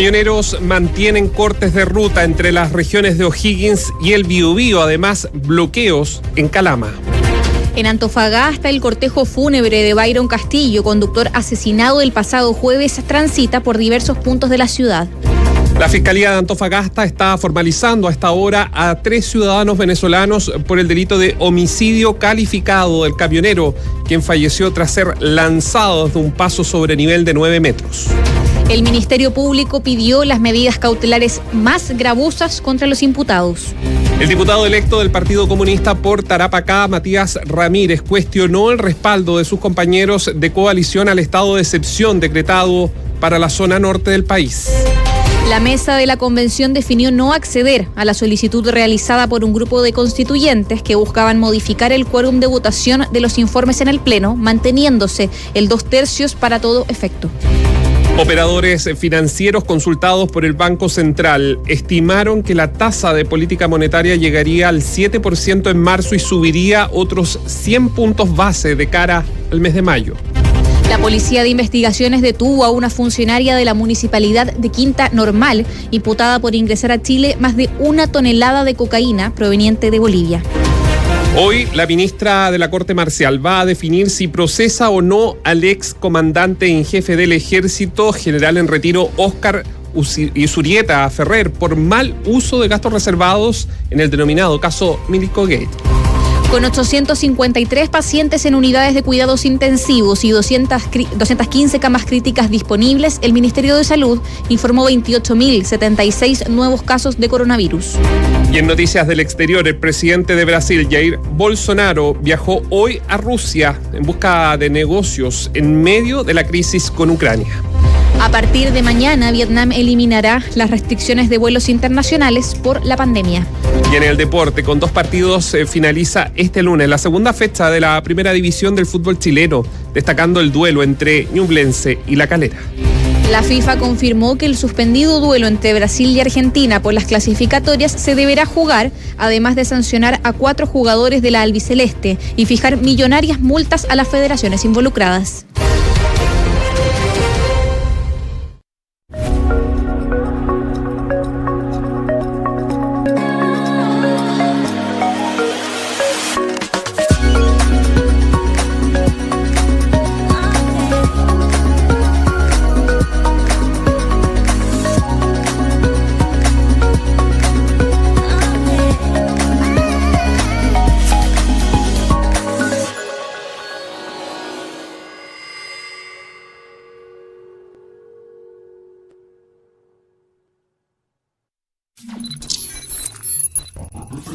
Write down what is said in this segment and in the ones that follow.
Camioneros mantienen cortes de ruta entre las regiones de O'Higgins y el Biobío, además bloqueos en Calama. En Antofagasta, el cortejo fúnebre de Byron Castillo, conductor asesinado el pasado jueves, transita por diversos puntos de la ciudad. La Fiscalía de Antofagasta está formalizando a esta hora a 3 ciudadanos venezolanos por el delito de homicidio calificado del camionero, quien falleció tras ser lanzado desde un paso sobre nivel de 9 metros. El Ministerio Público pidió las medidas cautelares más gravosas contra los imputados. El diputado electo del Partido Comunista por Tarapacá, Matías Ramírez, cuestionó el respaldo de sus compañeros de coalición al estado de excepción decretado para la zona norte del país. La mesa de la convención definió no acceder a la solicitud realizada por un grupo de constituyentes que buscaban modificar el quórum de votación de los informes en el Pleno, manteniéndose el 2/3 para todo efecto. Operadores financieros consultados por el Banco Central estimaron que la tasa de política monetaria llegaría al 7% en marzo y subiría otros 100 puntos base de cara al mes de mayo. La Policía de Investigaciones detuvo a una funcionaria de la Municipalidad de Quinta Normal, imputada por ingresar a Chile más de 1 tonelada de cocaína proveniente de Bolivia. Hoy, la ministra de la Corte Marcial va a definir si procesa o no al ex comandante en jefe del Ejército, general en retiro Óscar Usurieta Ferrer, por mal uso de gastos reservados en el denominado caso Milico Gate. Con 853 pacientes en unidades de cuidados intensivos y 215 camas críticas disponibles, el Ministerio de Salud informó 28.076 nuevos casos de coronavirus. Y en noticias del exterior, el presidente de Brasil, Jair Bolsonaro, viajó hoy a Rusia en busca de negocios en medio de la crisis con Ucrania. A partir de mañana, Vietnam eliminará las restricciones de vuelos internacionales por la pandemia. Y en el deporte, con 2 partidos, finaliza este lunes la segunda fecha de la primera división del fútbol chileno, destacando el duelo entre Ñublense y La Calera. La FIFA confirmó que el suspendido duelo entre Brasil y Argentina por las clasificatorias se deberá jugar, además de sancionar a 4 jugadores de la albiceleste y fijar millonarias multas a las federaciones involucradas.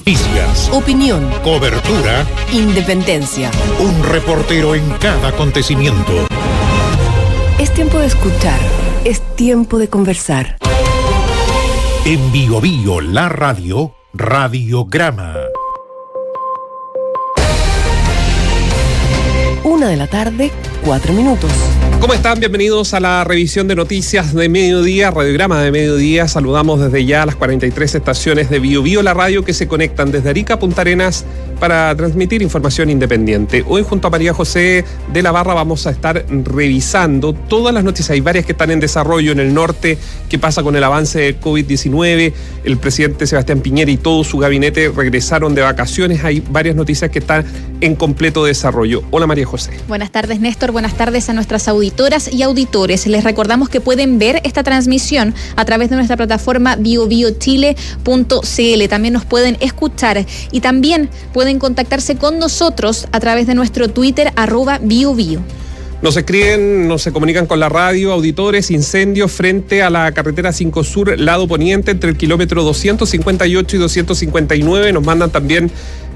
Noticias, opinión, cobertura, independencia. Un reportero en cada acontecimiento. Es tiempo de escuchar, es tiempo de conversar. En Biobío, la radio, Radiograma. 1:04 p.m. ¿Cómo están? Bienvenidos a la revisión de noticias de mediodía, Radiograma de mediodía. Saludamos desde ya las 43 estaciones de Biobío, la radio, que se conectan desde Arica a Punta Arenas para transmitir información independiente. Hoy, junto a María José de la Barra, vamos a estar revisando todas las noticias. Hay varias que están en desarrollo en el norte. ¿Qué pasa con el avance del COVID-19? El presidente Sebastián Piñera y todo su gabinete regresaron de vacaciones. Hay varias noticias que están en completo desarrollo. Hola, María José. Buenas tardes, Néstor. Buenas tardes a nuestras auditoras y auditores. Les recordamos que pueden ver esta transmisión a través de nuestra plataforma biobiochile.cl. También nos pueden escuchar y también pueden contactarse con nosotros a través de nuestro Twitter, @biobio. Nos escriben, nos se comunican con la radio, auditores. Incendio frente a la carretera 5 Sur, lado poniente, entre el kilómetro 258 y 259. Nos mandan también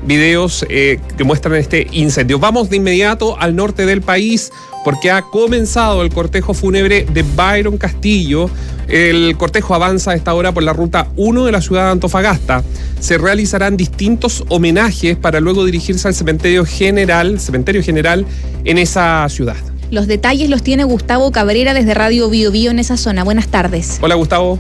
videos que muestran este incendio. Vamos de inmediato al norte del país porque ha comenzado el cortejo fúnebre de Byron Castillo. El cortejo avanza a esta hora por la ruta 1 de la ciudad de Antofagasta. Se realizarán distintos homenajes para luego dirigirse al cementerio general en esa ciudad. Los detalles los tiene Gustavo Cabrera desde Radio Biobío en esa zona. Buenas tardes. Hola, Gustavo.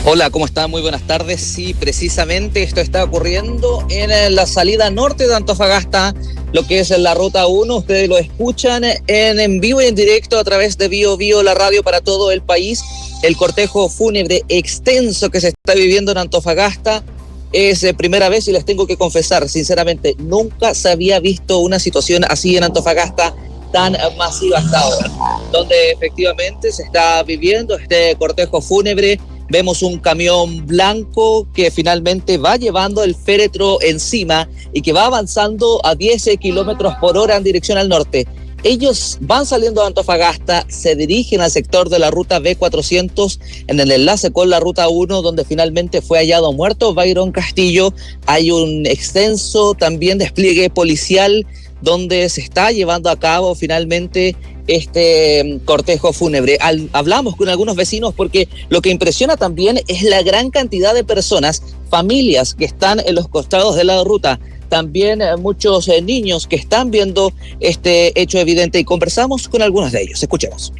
Hola, ¿cómo están? Muy buenas tardes. Sí, precisamente esto está ocurriendo en la salida norte de Antofagasta, lo que es la ruta 1. Ustedes lo escuchan en vivo y en directo a través de Biobío, la radio para todo el país. el cortejo fúnebre extenso que se está viviendo en Antofagasta es primera vez, y les tengo que confesar, sinceramente, nunca se había visto una situación así en Antofagasta tan masiva hasta ahora, donde efectivamente se está viviendo este cortejo fúnebre. Vemos un camión blanco que finalmente va llevando el féretro encima y que va avanzando a 10 kilómetros por hora en dirección al norte. Ellos van saliendo de Antofagasta, se dirigen al sector de la ruta B400 en el enlace con la ruta 1, donde finalmente fue hallado muerto Byron Castillo. Hay un extenso también despliegue policial donde se está llevando a cabo finalmente este cortejo fúnebre. Hablamos con algunos vecinos porque lo que impresiona también es la gran cantidad de personas, familias que están en los costados de la ruta. También muchos niños que están viendo este hecho evidente, y conversamos con algunos de ellos. Escuchemos.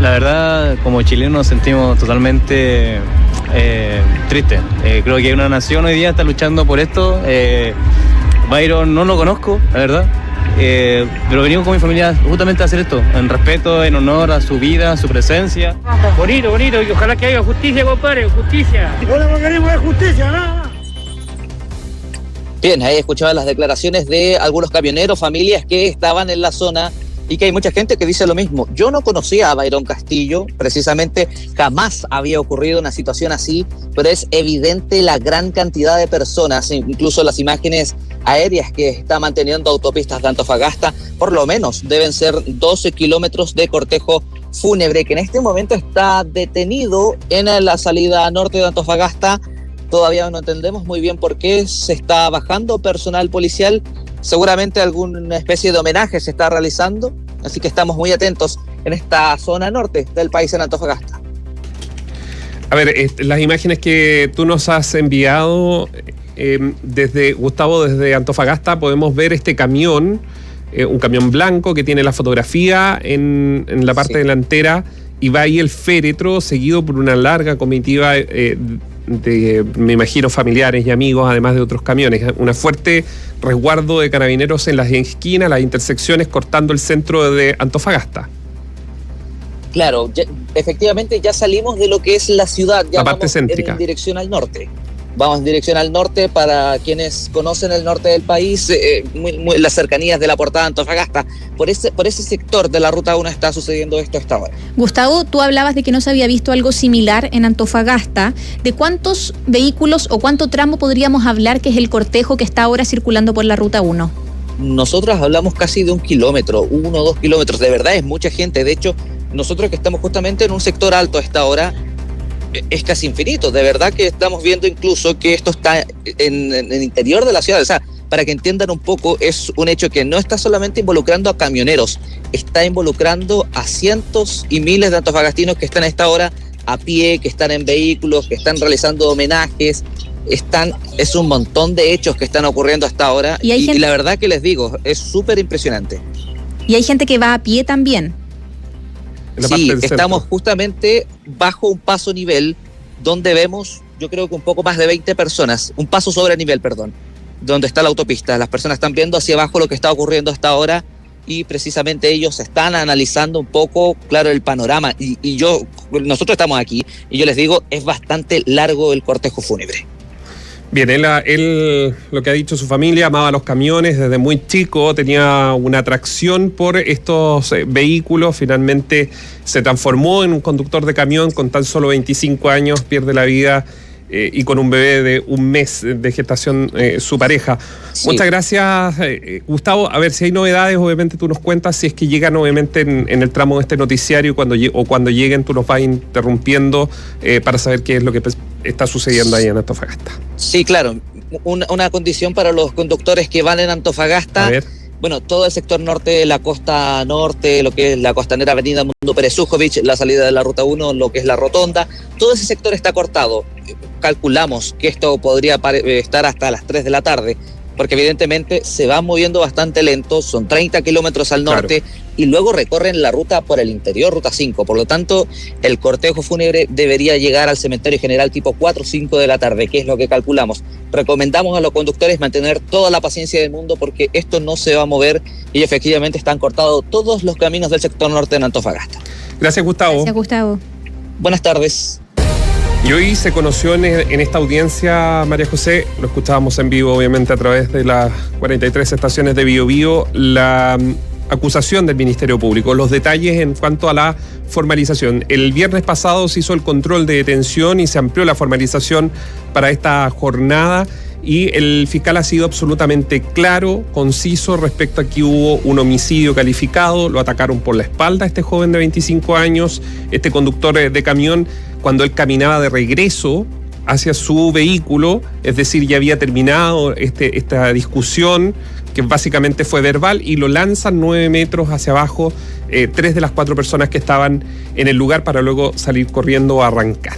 La verdad, como chilenos nos sentimos totalmente tristes. Creo que una nación hoy día está luchando por esto. Byron no lo conozco, la verdad, pero venimos con mi familia justamente a hacer esto, en respeto, en honor a su vida, a su presencia. Bonito, bonito, y ojalá que haya justicia, compadre, justicia. Lo que queremos es justicia, nada más. Bien, ahí escuchaban las declaraciones de algunos camioneros, familias que estaban en la zona, y que hay mucha gente que dice lo mismo. Yo no conocía a Byron Castillo, precisamente jamás había ocurrido una situación así, pero es evidente la gran cantidad de personas, incluso las imágenes aéreas que está manteniendo Autopistas de Antofagasta, por lo menos deben ser 12 kilómetros de cortejo fúnebre, que en este momento está detenido en la salida norte de Antofagasta. Todavía no entendemos muy bien por qué se está bajando personal policial. Seguramente alguna especie de homenaje se está realizando, así que estamos muy atentos en esta zona norte del país, en Antofagasta. A ver, las imágenes que tú nos has enviado desde Gustavo, desde Antofagasta, podemos ver este camión, un camión blanco que tiene la fotografía en la parte delantera, y va ahí el féretro seguido por una larga comitiva de, me imagino, familiares y amigos, además de otros camiones. Un fuerte resguardo de carabineros en las esquinas, las intersecciones, cortando el centro de Antofagasta. Claro, efectivamente ya salimos de lo que es la ciudad, ya la parte vamos céntrica. En dirección al norte. Vamos en dirección al norte. Para quienes conocen el norte del país, las cercanías de la Portada de Antofagasta, por ese sector de la Ruta 1 está sucediendo esto hasta ahora. Gustavo, tú hablabas de que no se había visto algo similar en Antofagasta. ¿De cuántos vehículos o cuánto tramo podríamos hablar que es el cortejo que está ahora circulando por la Ruta 1? Nosotros hablamos casi de 1 kilómetro, 1 o 2 kilómetros. De verdad es mucha gente. De hecho, nosotros que estamos justamente en un sector alto a esta hora, es casi infinito. De verdad que estamos viendo incluso que esto está en el interior de la ciudad. O sea, para que entiendan un poco, es un hecho que no está solamente involucrando a camioneros, está involucrando a cientos y miles de antofagastinos que están a esta hora a pie, que están en vehículos, que están realizando homenajes. Es un montón de hechos que están ocurriendo hasta ahora, y la verdad que les digo, es súper impresionante. Y hay gente que va a pie también. Sí, estamos justamente bajo un paso nivel donde vemos, yo creo que un poco más de 20 personas, un paso sobre nivel, perdón, donde está la autopista. Las personas están viendo hacia abajo lo que está ocurriendo hasta ahora, y precisamente ellos están analizando un poco, claro, el panorama. Y nosotros estamos aquí, y yo les digo, es bastante largo el cortejo fúnebre. Bien, él, lo que ha dicho su familia, amaba los camiones desde muy chico, tenía una atracción por estos vehículos. Finalmente se transformó en un conductor de camión con tan solo 25 años, pierde la vida y con un bebé de 1 mes de gestación, su pareja. Sí. Muchas gracias, Gustavo. A ver, si hay novedades, obviamente tú nos cuentas. Si es que llegan, obviamente, en el tramo de este noticiario, cuando lleguen, tú nos vas interrumpiendo para saber qué es lo que está sucediendo ahí en Antofagasta. Sí, claro. Una condición para los conductores que van en Antofagasta. A ver. Bueno, todo el sector norte, la costa norte, lo que es la costanera avenida Mundo Pérez Zújovich, la salida de la Ruta 1, lo que es la rotonda, todo ese sector está cortado. Calculamos que esto podría estar hasta las 3 de la tarde, porque evidentemente se va moviendo bastante lento, son 30 kilómetros al norte, claro, y luego recorren la ruta por el interior, Ruta 5. Por lo tanto, el cortejo fúnebre debería llegar al cementerio general tipo 4 o 5 de la tarde, que es lo que calculamos. Recomendamos a los conductores mantener toda la paciencia del mundo, porque esto no se va a mover, y efectivamente están cortados todos los caminos del sector norte en Antofagasta. Gracias, Gustavo. Gracias, Gustavo. Buenas tardes. Y hoy se conoció en esta audiencia, María José, lo escuchábamos en vivo obviamente a través de las 43 estaciones de Bío Bío, la acusación del Ministerio Público, los detalles en cuanto a la formalización. El viernes pasado se hizo el control de detención y se amplió la formalización para esta jornada y el fiscal ha sido absolutamente claro, conciso respecto a que hubo un homicidio calificado, lo atacaron por la espalda a este joven de 25 años, este conductor de camión, cuando él caminaba de regreso hacia su vehículo, es decir, ya había terminado esta discusión, que básicamente fue verbal, y lo lanzan 9 metros hacia abajo, 3 de las 4 personas que estaban en el lugar para luego salir corriendo a arrancar.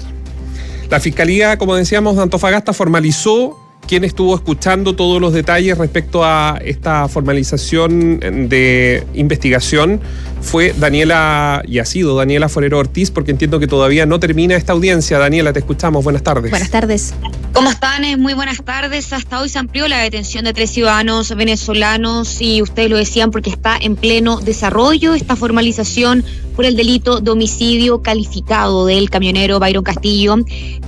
La Fiscalía, como decíamos, de Antofagasta formalizó. Quien estuvo escuchando todos los detalles respecto a esta formalización de investigación fue Daniela, y ha sido Daniela Forero Ortiz, porque entiendo que todavía no termina esta audiencia. Daniela, te escuchamos. Buenas tardes. Buenas tardes. ¿Cómo están? Muy buenas tardes. Hasta hoy se amplió la detención de 3 ciudadanos venezolanos y ustedes lo decían porque está en pleno desarrollo esta formalización por el delito de homicidio calificado del camionero Byron Castillo,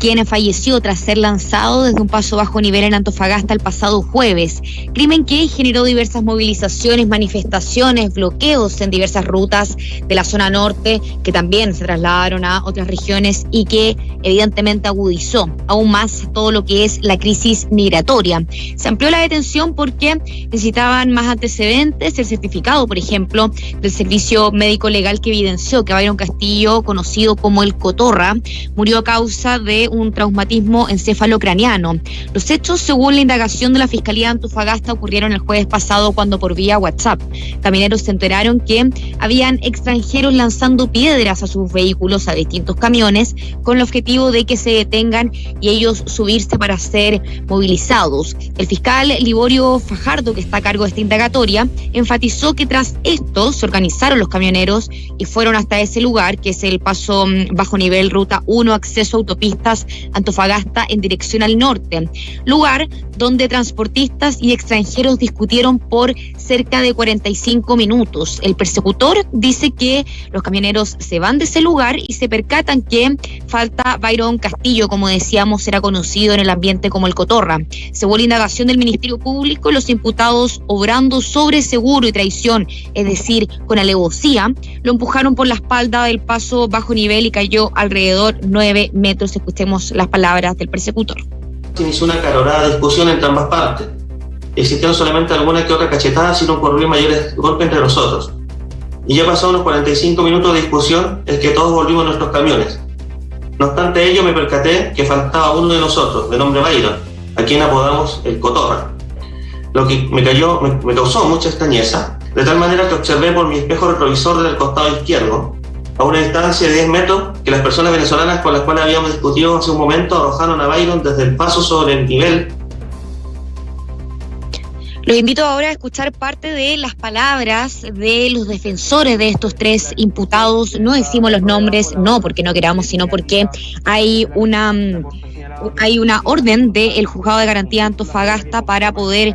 quien falleció tras ser lanzado desde un paso bajo nivel en Antofagasta el pasado jueves. Crimen que generó diversas movilizaciones, manifestaciones, bloqueos en diversas rutas de la zona norte, que también se trasladaron a otras regiones y que evidentemente agudizó aún más todo lo que es la crisis migratoria. Se amplió la detención porque necesitaban más antecedentes, el certificado, por ejemplo, del servicio médico legal que evidenció que Byron Castillo, conocido como el Cotorra, murió a causa de un traumatismo encefalocraniano. Los hechos, según la indagación de la Fiscalía de Antofagasta, ocurrieron el jueves pasado cuando por vía WhatsApp camineros se enteraron que habían extranjeros lanzando piedras a sus vehículos, a distintos camiones, con el objetivo de que se detengan y ellos subirse para ser movilizados. El fiscal Liborio Fajardo, que está a cargo de esta indagatoria, enfatizó que tras esto se organizaron los camioneros y fueron hasta ese lugar, que es el paso bajo nivel Ruta 1, acceso a autopistas Antofagasta en dirección al norte, lugar donde transportistas y extranjeros discutieron por cerca de 45 minutos. El persecutor dice que los camioneros se van de ese lugar y se percatan que falta Byron Castillo, como decíamos, era conocido en el ambiente como el Cotorra. Según la indagación del Ministerio Público, los imputados, obrando sobre seguro y traición, es decir, con alevosía, lo empujaron por la espalda del paso bajo nivel y cayó alrededor 9 metros. Escuchemos las palabras del persecutor. Se inició una acalorada discusión entre ambas partes. Existieron solamente alguna que otra cachetada, sin ocurrir mayores golpes entre nosotros. Y ya pasados unos 45 minutos de discusión, es que todos volvimos a nuestros camiones. No obstante ello, me percaté que faltaba uno de nosotros, de nombre Byron, a quien apodamos el Cotorra. Lo que me causó mucha extrañeza, de tal manera que observé por mi espejo retrovisor del costado izquierdo, a una distancia de 10 metros, que las personas venezolanas con las cuales habíamos discutido hace un momento arrojaron a Byron desde el paso sobre el nivel. Los invito ahora a escuchar parte de las palabras de los defensores de estos 3 imputados. No decimos los nombres, no porque no queramos, sino porque hay una orden del Juzgado de Garantía de Antofagasta para poder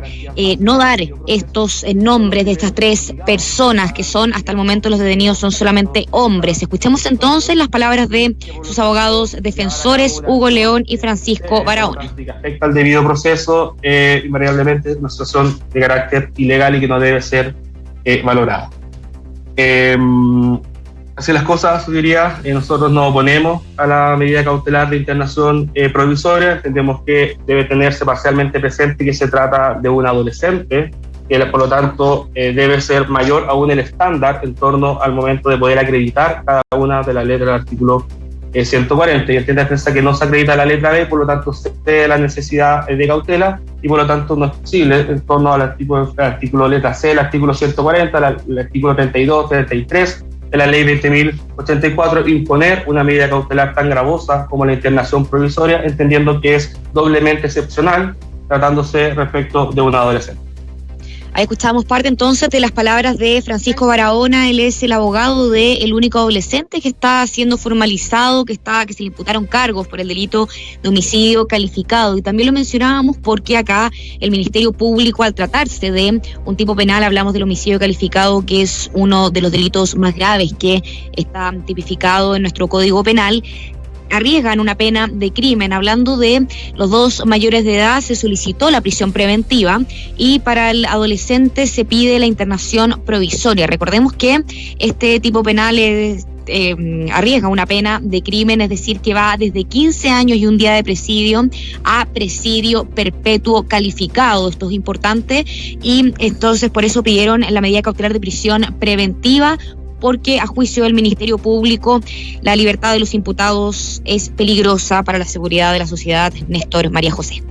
no dar estos nombres de estas 3 personas, que son, hasta el momento los detenidos son solamente hombres. Escuchemos entonces las palabras de sus abogados defensores, Hugo León y Francisco Barahona. Respecto al debido proceso, invariablemente es una situación de carácter ilegal y que no debe ser valorada. Así las cosas, yo diría, nosotros nos oponemos a la medida cautelar de internación provisoria. Entendemos que debe tenerse parcialmente presente que se trata de un adolescente, que por lo tanto debe ser mayor aún el estándar en torno al momento de poder acreditar cada una de las letras del artículo 140. Y entiende la defensa que no se acredita la letra B, por lo tanto se ve la necesidad de cautela y por lo tanto no es posible en torno al artículo letra C, el artículo 140, el artículo 32, 33, de la ley 20.084, imponer una medida cautelar tan gravosa como la internación provisoria, entendiendo que es doblemente excepcional, tratándose respecto de un adolescente. Ahí escuchamos parte entonces de las palabras de Francisco Barahona. Él es el abogado del único adolescente que está siendo formalizado, que se le imputaron cargos por el delito de homicidio calificado. Y también lo mencionábamos porque acá el Ministerio Público, al tratarse de un tipo penal, hablamos del homicidio calificado, que es uno de los delitos más graves que está tipificado en nuestro Código Penal, arriesgan una pena de crimen. Hablando de los dos mayores de edad, se solicitó la prisión preventiva y para el adolescente se pide la internación provisoria. Recordemos que este tipo penal arriesga una pena de crimen, es decir, que va desde 15 años y un día de presidio a presidio perpetuo calificado. Esto es importante y entonces por eso pidieron la medida cautelar de prisión preventiva, porque a juicio del Ministerio Público la libertad de los imputados es peligrosa para la seguridad de la sociedad. Néstor, María José.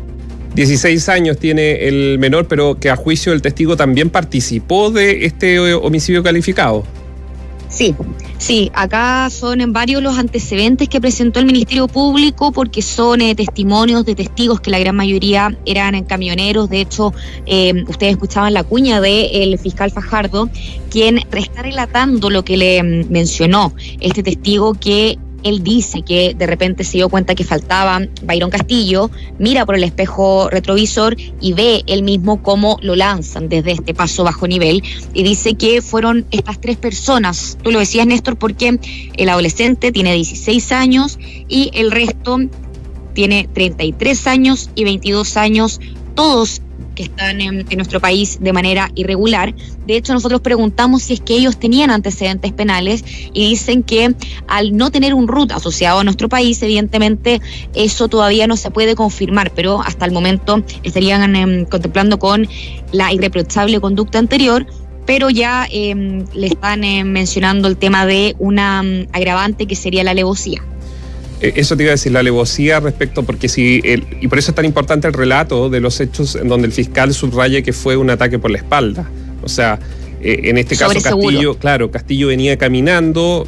16 años tiene el menor, pero que a juicio del testigo también participó de este homicidio calificado. Sí, acá son varios los antecedentes que presentó el Ministerio Público, porque son testimonios de testigos que la gran mayoría eran camioneros. De hecho, ustedes escuchaban la cuña del fiscal Fajardo, quien está relatando lo que le mencionó este testigo, que él dice que de repente se dio cuenta que faltaba Byron Castillo, mira por el espejo retrovisor y ve él mismo cómo lo lanzan desde este paso bajo nivel, y dice que fueron estas tres personas. Tú lo decías, Néstor, porque el adolescente tiene 16 años y el resto tiene 33 años y 22 años, todos que están en nuestro país de manera irregular. De hecho, nosotros preguntamos si es que ellos tenían antecedentes penales y dicen que al no tener un RUT asociado a nuestro país, evidentemente eso todavía no se puede confirmar, pero hasta el momento estarían contemplando con la irreprochable conducta anterior, pero ya le están mencionando el tema de una agravante que sería la alevosía. Eso te iba a decir, la alevosía respecto, porque y por eso es tan importante el relato de los hechos en donde el fiscal subraya que fue un ataque por la espalda. O sea, en este caso Castillo venía caminando,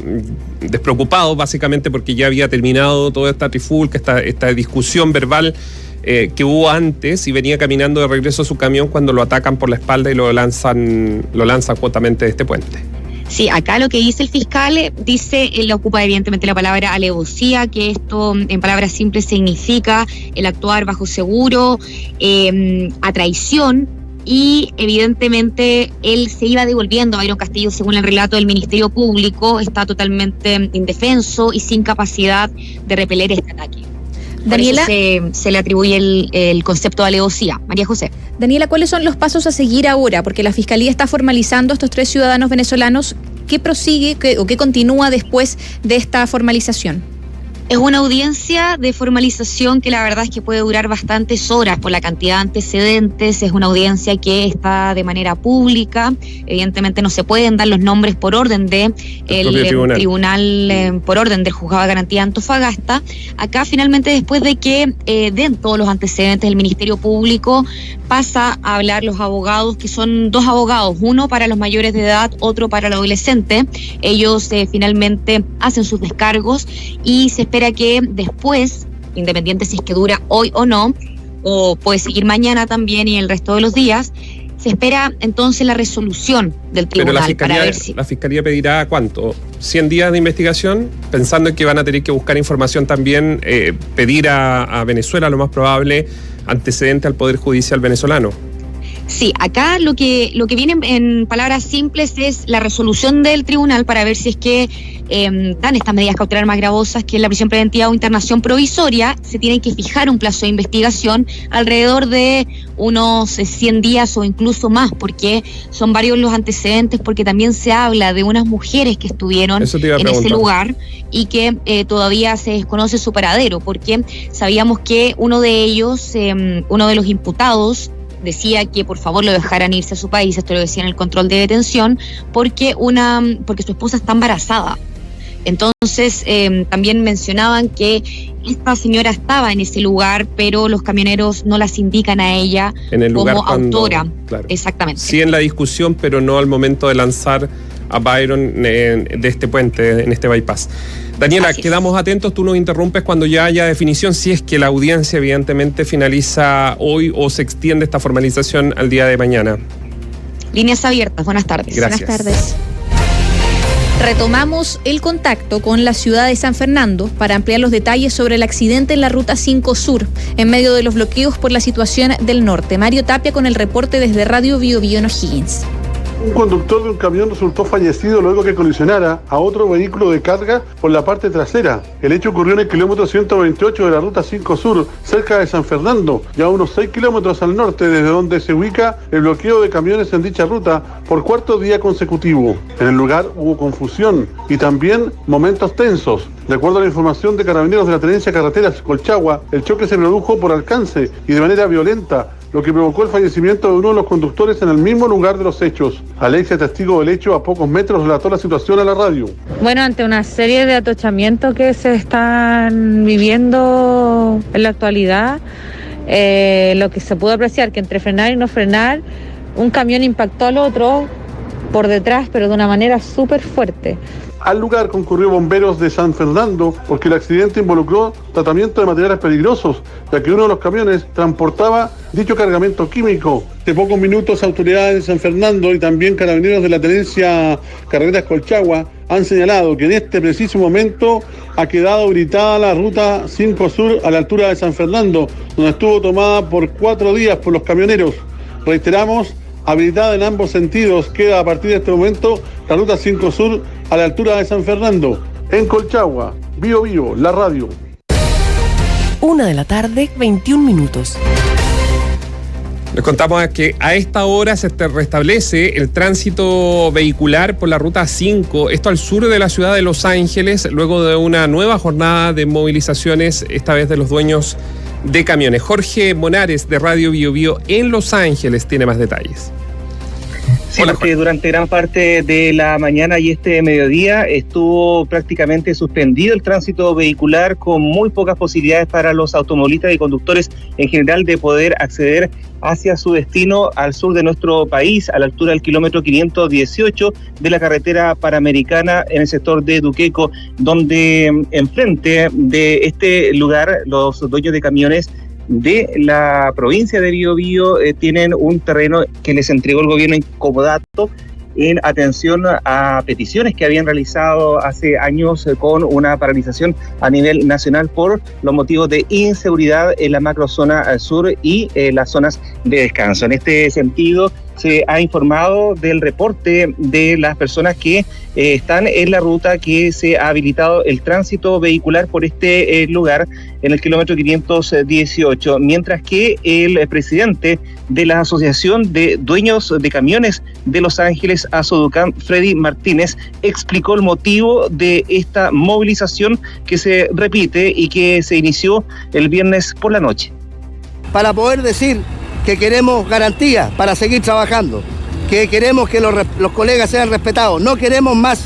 despreocupado básicamente porque ya había terminado toda esta trifulca, esta discusión verbal que hubo antes, y venía caminando de regreso a su camión cuando lo atacan por la espalda y lo lanzan cuotamente de este puente. Sí, acá lo que dice el fiscal, él ocupa evidentemente la palabra alevosía, que esto en palabras simples significa el actuar bajo seguro, a traición, y evidentemente él se iba devolviendo a Byron Castillo, según el relato del Ministerio Público, está totalmente indefenso y sin capacidad de repeler este ataque. Daniela, por eso se le atribuye el concepto de alevosía. María José. Daniela, ¿cuáles son los pasos a seguir ahora? Porque la Fiscalía está formalizando a estos tres ciudadanos venezolanos. ¿Qué prosigue o qué continúa después de esta formalización? Es una audiencia de formalización que la verdad es que puede durar bastantes horas por la cantidad de antecedentes. Es una audiencia que está de manera pública. Evidentemente no se pueden dar los nombres por orden del tribunal, por orden del Juzgado de Garantía de Antofagasta. Acá finalmente, después de que den todos los antecedentes del Ministerio Público, pasa a hablar los abogados, que son dos abogados, uno para los mayores de edad, otro para el adolescente. Ellos finalmente hacen sus descargos y se espera que después, independiente si es que dura hoy o no, o puede seguir mañana también y el resto de los días, se espera entonces la resolución del tribunal. Pero la Fiscalía pedirá ¿cuánto? ¿100 días de investigación? Pensando en que van a tener que buscar información también, pedir a Venezuela, lo más probable, antecedente al Poder Judicial venezolano. Sí, acá lo que viene en palabras simples es la resolución del tribunal para ver si es que dan estas medidas cautelares más gravosas, que es la prisión preventiva o internación provisoria. Se tiene que fijar un plazo de investigación alrededor de unos 100 días o incluso más, porque son varios los antecedentes, porque también se habla de unas mujeres que estuvieron en ese lugar y que todavía se desconoce su paradero, porque sabíamos que uno de ellos, uno de los imputados, decía que por favor lo dejaran irse a su país, esto lo decía en el control de detención, porque su esposa está embarazada. Entonces también mencionaban que esta señora estaba en ese lugar, pero los camioneros no las indican a ella en el lugar como autora. Claro. Exactamente. Sí, en la discusión, pero no al momento de lanzar a Byron de este puente, en este bypass. Daniela, quedamos atentos, tú nos interrumpes cuando ya haya definición, si es que la audiencia evidentemente finaliza hoy o se extiende esta formalización al día de mañana. Líneas abiertas, buenas tardes. Gracias. Buenas tardes. Retomamos el contacto con la ciudad de San Fernando para ampliar los detalles sobre el accidente en la Ruta 5 Sur, en medio de los bloqueos por la situación del norte. Mario Tapia con el reporte desde Radio Bio Bio en O'Higgins. Un conductor de un camión resultó fallecido luego que colisionara a otro vehículo de carga por la parte trasera. El hecho ocurrió en el kilómetro 128 de la Ruta 5 Sur, cerca de San Fernando, y a unos 6 kilómetros al norte, desde donde se ubica el bloqueo de camiones en dicha ruta por cuarto día consecutivo. En el lugar hubo confusión y también momentos tensos. De acuerdo a la información de Carabineros de la Tenencia Carreteras Colchagua, el choque se produjo por alcance y de manera violenta, lo que provocó el fallecimiento de uno de los conductores en el mismo lugar de los hechos. Alexia, testigo del hecho a pocos metros, relató la situación a la radio. Bueno, ante una serie de atochamientos que se están viviendo en la actualidad, lo que se pudo apreciar que entre frenar y no frenar, un camión impactó al otro por detrás, pero de una manera súper fuerte. Al lugar concurrió bomberos de San Fernando porque el accidente involucró tratamiento de materiales peligrosos, ya que uno de los camiones transportaba dicho cargamento químico. De pocos minutos, autoridades de San Fernando y también Carabineros de la Tenencia Carreteras Colchagua han señalado que en este preciso momento ha quedado habilitada la Ruta 5 Sur a la altura de San Fernando, donde estuvo tomada por 4 días por los camioneros. Reiteramos, habilitada en ambos sentidos, queda a partir de este momento la Ruta 5 Sur a la altura de San Fernando. En Colchagua, Bio Bio, la radio. 1:21 p.m. Les contamos que a esta hora se restablece el tránsito vehicular por la Ruta 5, esto al sur de la ciudad de Los Ángeles, luego de una nueva jornada de movilizaciones, esta vez de los dueños de camiones. Jorge Monares de Radio Bio Bio en Los Ángeles tiene más detalles. Sí, porque durante gran parte de la mañana y este mediodía estuvo prácticamente suspendido el tránsito vehicular, con muy pocas posibilidades para los automovilistas y conductores en general de poder acceder hacia su destino al sur de nuestro país, a la altura del kilómetro 518 de la carretera panamericana en el sector de Duqueco, donde enfrente de este lugar los dueños de camiones de la provincia de Biobío tienen un terreno que les entregó el gobierno en comodato en atención a peticiones que habían realizado hace años con una paralización a nivel nacional por los motivos de inseguridad en la macrozona sur y las zonas de descanso. En este sentido, se ha informado del reporte de las personas que están en la ruta, que se ha habilitado el tránsito vehicular por este lugar en el kilómetro 518, mientras que el presidente de la Asociación de Dueños de Camiones de Los Ángeles, Asoducam, Freddy Martínez, explicó el motivo de esta movilización que se repite y que se inició el viernes por la noche. Para poder decir que queremos garantías para seguir trabajando, que queremos que los colegas sean respetados, no queremos más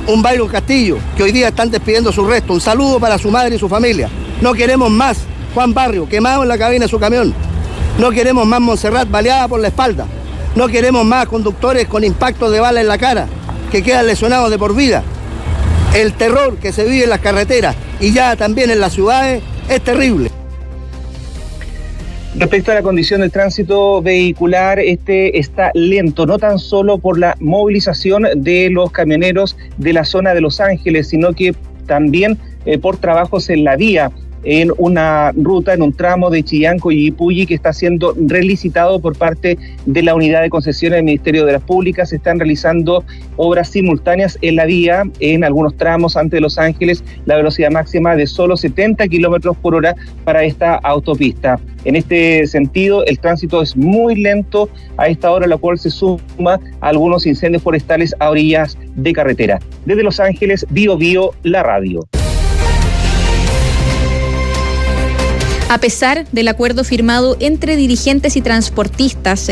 un Byron Castillo, que hoy día están despidiendo su resto, un saludo para su madre y su familia, no queremos más Juan Barrio quemado en la cabina de su camión, no queremos más Montserrat baleada por la espalda, no queremos más conductores con impactos de bala en la cara, que quedan lesionados de por vida. El terror que se vive en las carreteras y ya también en las ciudades es terrible. Respecto a la condición del tránsito vehicular, este está lento, no tan solo por la movilización de los camioneros de la zona de Los Ángeles, sino que también por trabajos en la vía, en una ruta, en un tramo de Chillanco y Ipuyi que está siendo relicitado por parte de la Unidad de Concesiones del Ministerio de las Públicas. Se están realizando obras simultáneas en la vía, en algunos tramos antes de Los Ángeles, la velocidad máxima de solo 70 kilómetros por hora para esta autopista. En este sentido, el tránsito es muy lento a esta hora, la cual se suma a algunos incendios forestales a orillas de carretera. Desde Los Ángeles, Bio Bio, la radio. A pesar del acuerdo firmado entre dirigentes transportistas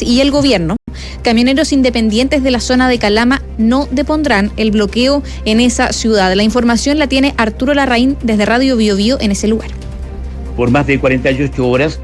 y el gobierno, camioneros independientes de la zona de Calama no depondrán el bloqueo en esa ciudad. La información la tiene Arturo Larraín desde Radio Bio Bio en ese lugar. Por más de 48 horas,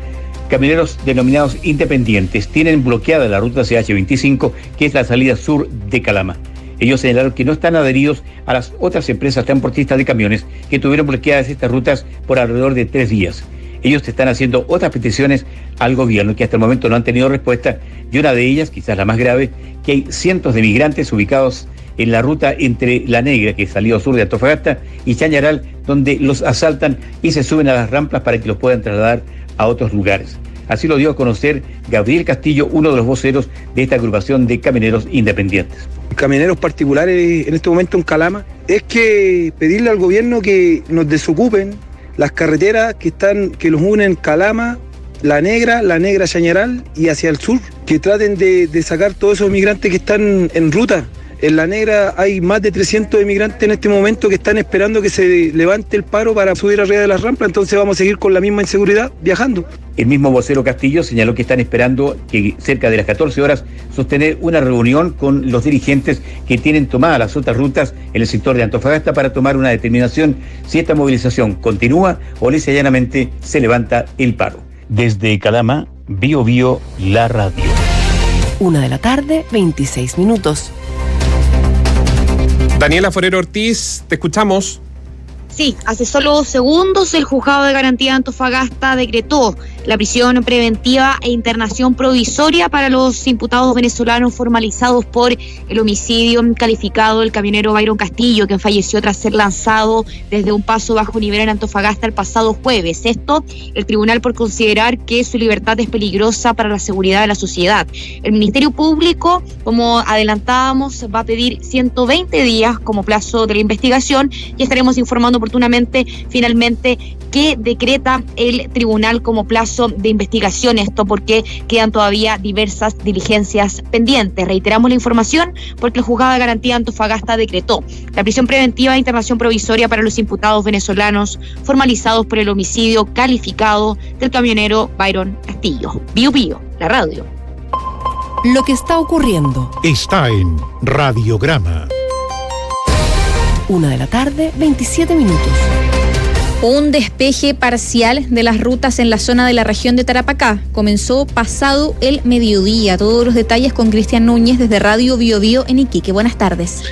camioneros denominados independientes tienen bloqueada la ruta CH25, que es la salida sur de Calama. Ellos señalaron que no están adheridos a las otras empresas transportistas de camiones que tuvieron bloqueadas estas rutas por alrededor de 3 días. Ellos están haciendo otras peticiones al gobierno que hasta el momento no han tenido respuesta, y una de ellas, quizás la más grave, que hay cientos de migrantes ubicados en la ruta entre La Negra, que es salido sur de Antofagasta, y Chañaral, donde los asaltan y se suben a las rampas para que los puedan trasladar a otros lugares. Así lo dio a conocer Gabriel Castillo, uno de los voceros de esta agrupación de camioneros independientes. Camioneros particulares en este momento en Calama, es que pedirle al gobierno que nos desocupen las carreteras que los unen Calama, La Negra Chañaral y hacia el sur, que traten de sacar todos esos migrantes que están en ruta. En La Negra hay más de 300 inmigrantes en este momento que están esperando que se levante el paro para subir arriba de las rampas, entonces vamos a seguir con la misma inseguridad viajando. El mismo vocero Castillo señaló que están esperando que cerca de las 14 horas sostener una reunión con los dirigentes que tienen tomadas las otras rutas en el sector de Antofagasta para tomar una determinación si esta movilización continúa o lisa y llanamente se levanta el paro. Desde Calama, Bio Bio, la radio. 1:26 p.m. Daniela Forero Ortiz, te escuchamos. Sí, hace solo segundos el Juzgado de Garantía de Antofagasta decretó la prisión preventiva e internación provisoria para los imputados venezolanos formalizados por el homicidio calificado del camionero Byron Castillo, quien falleció tras ser lanzado desde un paso bajo nivel en Antofagasta el pasado jueves. Esto, el tribunal por considerar que su libertad es peligrosa para la seguridad de la sociedad. El Ministerio Público, como adelantábamos, va a pedir 120 días como plazo de la investigación y estaremos informando oportunamente finalmente qué decreta el tribunal como plazo de investigación, esto porque quedan todavía diversas diligencias pendientes. Reiteramos la información porque el Juzgado de Garantía de Antofagasta decretó la prisión preventiva e internación provisoria para los imputados venezolanos formalizados por el homicidio calificado del camionero Byron Castillo. Bio Bio, la radio. Lo que está ocurriendo está en Radiograma. 1:27 p.m. Un despeje parcial de las rutas en la zona de la región de Tarapacá comenzó pasado el mediodía. Todos los detalles con Cristian Núñez desde Radio Bio Bio en Iquique. Buenas tardes.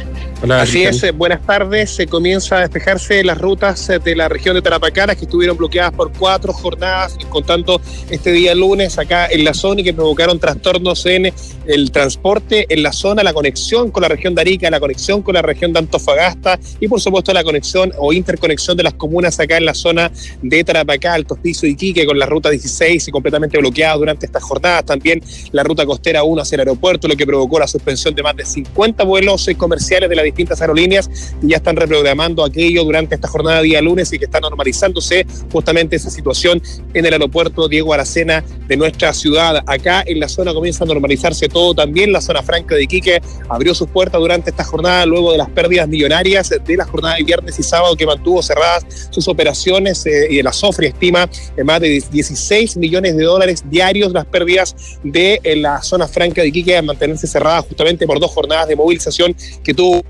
Hola, así es, buenas tardes. Se comienza a despejarse las rutas de la región de Tarapacá, las que estuvieron bloqueadas por 4 jornadas, contando este día lunes acá en la zona y que provocaron trastornos en el transporte en la zona, la conexión con la región de Arica, la conexión con la región de Antofagasta y por supuesto la conexión o interconexión de las comunas acá en la zona de Tarapacá, Alto Hospicio y Iquique, con la ruta 16 y completamente bloqueada durante estas jornadas. También la ruta costera 1 hacia el aeropuerto, lo que provocó la suspensión de más de 50 vuelos comerciales de la distintas aerolíneas que ya están reprogramando aquello durante esta jornada de día lunes y que está normalizándose justamente esa situación en el aeropuerto Diego Aracena de nuestra ciudad. Acá en la zona comienza a normalizarse todo también. La zona franca de Iquique abrió sus puertas durante esta jornada luego de las pérdidas millonarias de la jornada de viernes y sábado que mantuvo cerradas sus operaciones y la SOFRI estima en más de 16 millones de dólares diarios las pérdidas de la zona franca de Iquique a mantenerse cerrada justamente por 2 jornadas de movilización que tuvo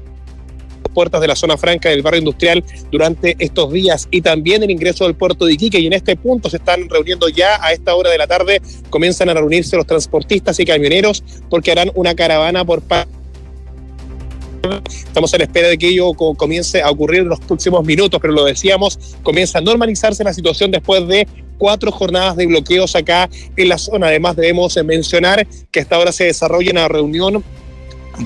puertas de la zona franca del barrio industrial durante estos días y también el ingreso del puerto de Iquique, y en este punto se están reuniendo ya a esta hora de la tarde, comienzan a reunirse los transportistas y camioneros porque harán una caravana por Estamos a la espera de que ello comience a ocurrir en los próximos minutos, pero lo decíamos, comienza a normalizarse la situación después de 4 jornadas de bloqueos acá en la zona. Además debemos mencionar que hasta ahora se desarrolla una reunión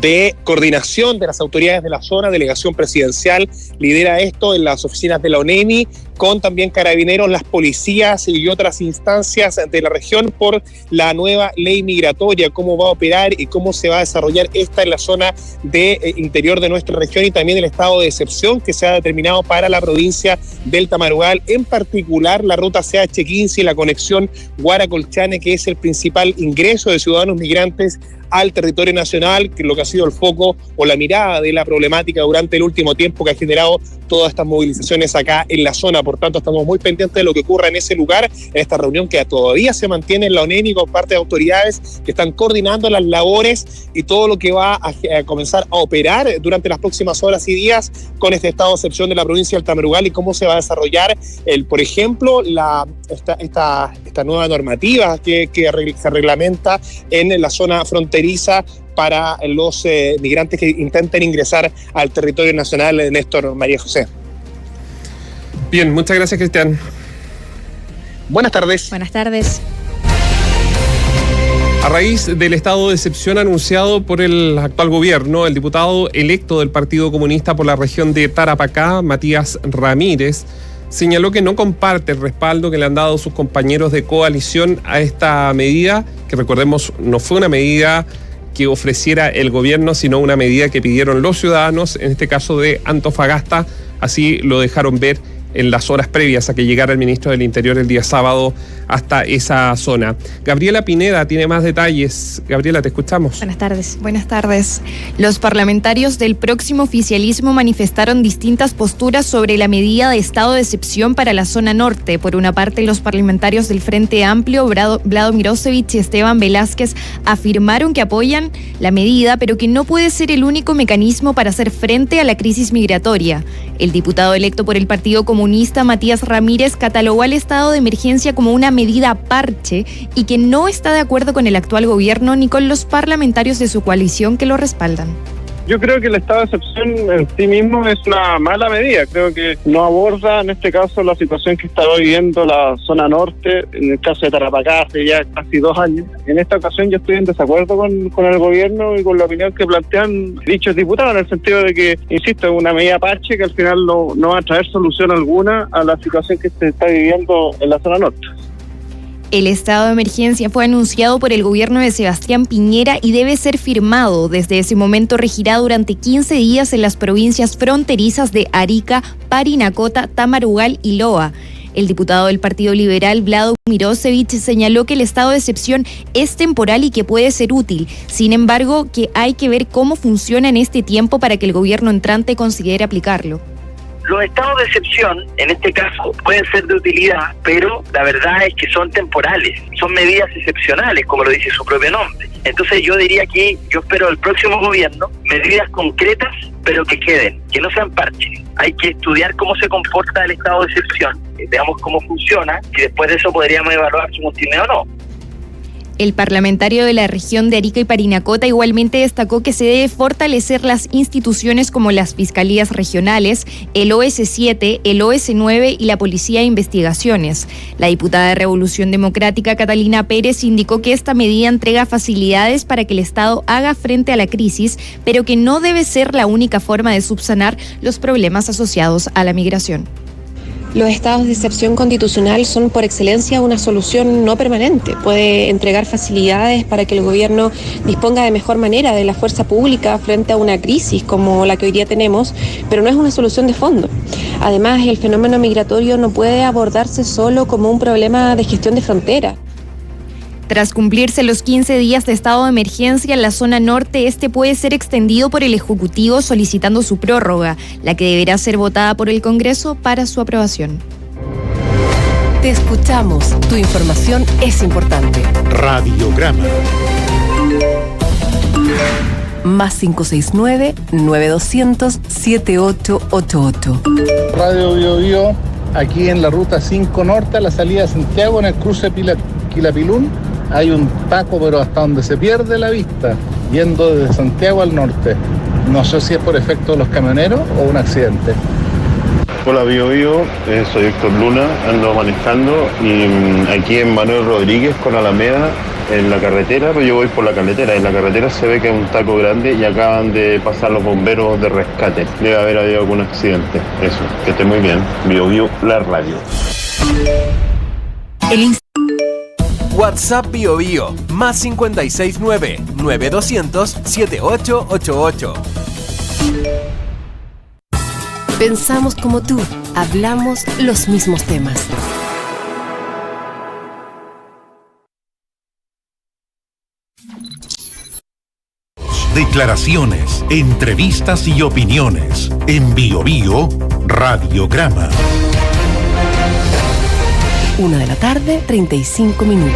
de coordinación de las autoridades de la zona, delegación presidencial lidera esto en las oficinas de la ONEMI, con también carabineros, las policías y otras instancias de la región por la nueva ley migratoria, cómo va a operar y cómo se va a desarrollar esta en la zona de interior de nuestra región y también el estado de excepción que se ha determinado para la provincia del Tamarugal, en particular la ruta CH15 y la conexión Guaracolchane, que es el principal ingreso de ciudadanos migrantes al territorio nacional, que es lo que ha sido el foco o la mirada de la problemática durante el último tiempo que ha generado todas estas movilizaciones acá en la zona. Por tanto, estamos muy pendientes de lo que ocurra en ese lugar, en esta reunión que todavía se mantiene en la ONEMI con parte de autoridades que están coordinando las labores y todo lo que va a comenzar a operar durante las próximas horas y días con este estado de excepción de la provincia del Tamarugal y cómo se va a desarrollar, por ejemplo, esta nueva normativa que se reglamenta en la zona fronteriza para los migrantes que intenten ingresar al territorio nacional. Néstor, María José. Bien, muchas gracias, Cristian. Buenas tardes. Buenas tardes. A raíz del estado de excepción anunciado por el actual gobierno, el diputado electo del Partido Comunista por la región de Tarapacá, Matías Ramírez, señaló que no comparte el respaldo que le han dado sus compañeros de coalición a esta medida, que recordemos no fue una medida que ofreciera el gobierno, sino una medida que pidieron los ciudadanos, en este caso de Antofagasta. Así lo dejaron ver en las horas previas a que llegara el ministro del Interior el día sábado hasta esa zona. Gabriela Pineda tiene más detalles. Gabriela, te escuchamos. Buenas tardes. Buenas tardes. Los parlamentarios del próximo oficialismo manifestaron distintas posturas sobre la medida de estado de excepción para la zona norte. Por una parte, los parlamentarios del Frente Amplio, Vlado Mirosevic y Esteban Velázquez, afirmaron que apoyan la medida, pero que no puede ser el único mecanismo para hacer frente a la crisis migratoria. El diputado electo por el Partido Comunista, Matías Ramírez, catalogó al estado de emergencia como una medida parche y que no está de acuerdo con el actual gobierno ni con los parlamentarios de su coalición que lo respaldan. Yo creo que el estado de excepción en sí mismo es una mala medida. Creo que no aborda en este caso la situación que está viviendo la zona norte, en el caso de Tarapacá hace ya casi 2 años. En esta ocasión yo estoy en desacuerdo con el gobierno y con la opinión que plantean dichos diputados, en el sentido de que, insisto, es una medida parche que al final no va a traer solución alguna a la situación que se está viviendo en la zona norte. El estado de emergencia fue anunciado por el gobierno de Sebastián Piñera y debe ser firmado. Desde ese momento regirá durante 15 días en las provincias fronterizas de Arica, Parinacota, Tamarugal y Loa. El diputado del Partido Liberal, Vlado Mirosevic, señaló que el estado de excepción es temporal y que puede ser útil. Sin embargo, que hay que ver cómo funciona en este tiempo para que el gobierno entrante considere aplicarlo. Los estados de excepción, en este caso, pueden ser de utilidad, pero la verdad es que son temporales, son medidas excepcionales, como lo dice su propio nombre. Entonces yo diría que yo espero del próximo gobierno medidas concretas, pero que queden, que no sean parches. Hay que estudiar cómo se comporta el estado de excepción, veamos cómo funciona, y después de eso podríamos evaluar si continuidad o no. El parlamentario de la región de Arica y Parinacota igualmente destacó que se debe fortalecer las instituciones como las fiscalías regionales, el OS7, el OS9 y la Policía de Investigaciones. La diputada de Revolución Democrática, Catalina Pérez, indicó que esta medida entrega facilidades para que el Estado haga frente a la crisis, pero que no debe ser la única forma de subsanar los problemas asociados a la migración. Los estados de excepción constitucional son por excelencia una solución no permanente. Puede entregar facilidades para que el gobierno disponga de mejor manera de la fuerza pública frente a una crisis como la que hoy día tenemos, pero no es una solución de fondo. Además, el fenómeno migratorio no puede abordarse solo como un problema de gestión de frontera. Tras cumplirse los 15 días de estado de emergencia en la zona norte, este puede ser extendido por el Ejecutivo solicitando su prórroga, la que deberá ser votada por el Congreso para su aprobación. Te escuchamos. Tu información es importante. Radiograma. Más 569-9200-7888. Radio Bio Bio, aquí en la ruta 5 Norte, a la salida de Santiago, en el cruce Quilapilún. Hay un taco, pero hasta donde se pierde la vista, yendo desde Santiago al norte. No sé si es por efecto de los camioneros o un accidente. Hola Bio Bio, soy Héctor Luna, ando manejando y aquí en Manuel Rodríguez con Alameda en la carretera, pero yo voy por la carretera. En la carretera se ve que hay un taco grande y acaban de pasar los bomberos de rescate. Debe haber habido algún accidente. Eso, que esté muy bien. Bio Bio, la radio. WhatsApp Bio Bio, más 569-9200-7888. Pensamos como tú, hablamos los mismos temas. Declaraciones, entrevistas y opiniones. En Bio Bio, Radiograma. 1:35 p.m.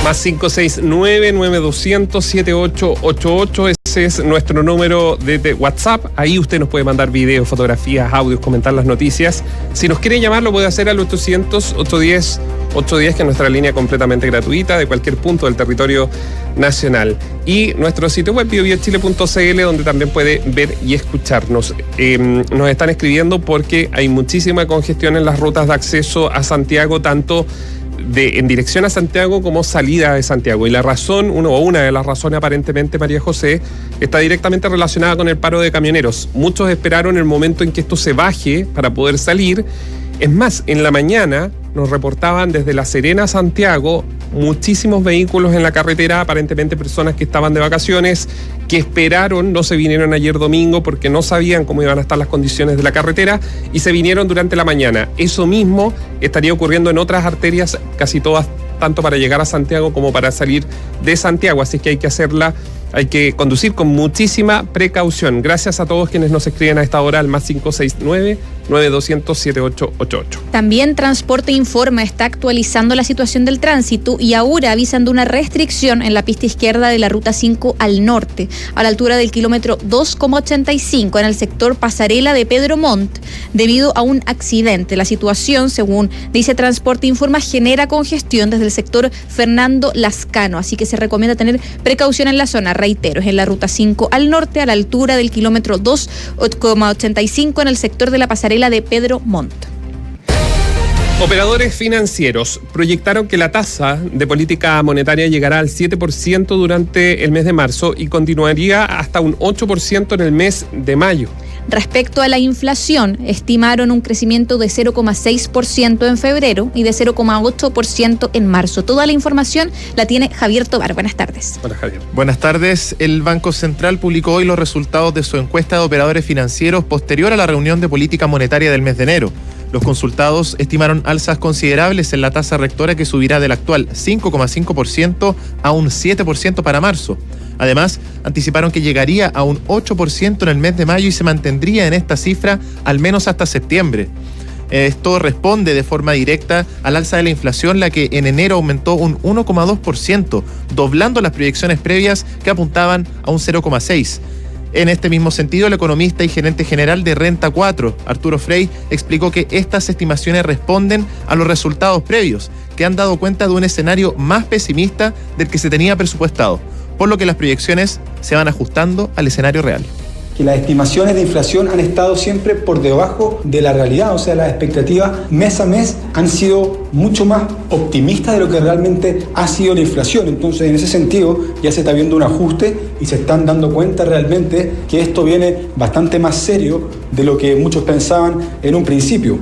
Más 569-9200-7888. Ese es nuestro número de WhatsApp. Ahí usted nos puede mandar videos, fotografías, audios, comentar las noticias. Si nos quiere llamar, lo puede hacer al 800-810-810, que es nuestra línea completamente gratuita de cualquier punto del territorio nacional. Y nuestro sitio web, biobiochile.cl, donde también puede ver y escucharnos. Nos están escribiendo porque hay muchísima congestión en las rutas de acceso a Santiago, tanto en dirección a Santiago como salida de Santiago. Y la razón, una de las razones aparentemente, María José, está directamente relacionada con el paro de camioneros. Muchos esperaron el momento en que esto se baje para poder salir. Es más, en la mañana nos reportaban desde La Serena a Santiago muchísimos vehículos en la carretera, aparentemente personas que estaban de vacaciones, que esperaron, no se vinieron ayer domingo porque no sabían cómo iban a estar las condiciones de la carretera y se vinieron durante la mañana. Eso mismo estaría ocurriendo en otras arterias, casi todas, tanto para llegar a Santiago como para salir de Santiago, así que hay que conducir con muchísima precaución. Gracias a todos quienes nos escriben a esta hora al más 569-9200-7888. También Transporte Informa está actualizando la situación del tránsito y ahora avisan de una restricción en la pista izquierda de la Ruta 5 al norte, a la altura del kilómetro 2,85 en el sector Pasarela de Pedro Montt, debido a un accidente. La situación, según dice Transporte Informa, genera congestión desde el sector Fernando Lascano, así que se recomienda tener precaución en la zona. Reitero, es en la Ruta 5 al norte, a la altura del kilómetro 2,85 en el sector de la Pasarela de Pedro Montt. Operadores financieros proyectaron que la tasa de política monetaria llegará al 7% durante el mes de marzo y continuaría hasta un 8% en el mes de mayo. Respecto a la inflación, estimaron un crecimiento de 0,6% en febrero y de 0,8% en marzo. Toda la información la tiene Javier Tobar. Buenas tardes. Hola, Javier. Buenas tardes. El Banco Central publicó hoy los resultados de su encuesta de operadores financieros posterior a la reunión de política monetaria del mes de enero. Los consultados estimaron alzas considerables en la tasa rectora que subirá del actual 5,5% a un 7% para marzo. Además, anticiparon que llegaría a un 8% en el mes de mayo y se mantendría en esta cifra al menos hasta septiembre. Esto responde de forma directa al alza de la inflación, la que en enero aumentó un 1,2%, doblando las proyecciones previas que apuntaban a un 0,6%. En este mismo sentido, el economista y gerente general de Renta 4, Arturo Frey, explicó que estas estimaciones responden a los resultados previos, que han dado cuenta de un escenario más pesimista del que se tenía presupuestado, por lo que las proyecciones se van ajustando al escenario real. Que las estimaciones de inflación han estado siempre por debajo de la realidad, o sea, las expectativas mes a mes han sido mucho más optimistas de lo que realmente ha sido la inflación. Entonces, en ese sentido, ya se está viendo un ajuste y se están dando cuenta realmente que esto viene bastante más serio de lo que muchos pensaban en un principio.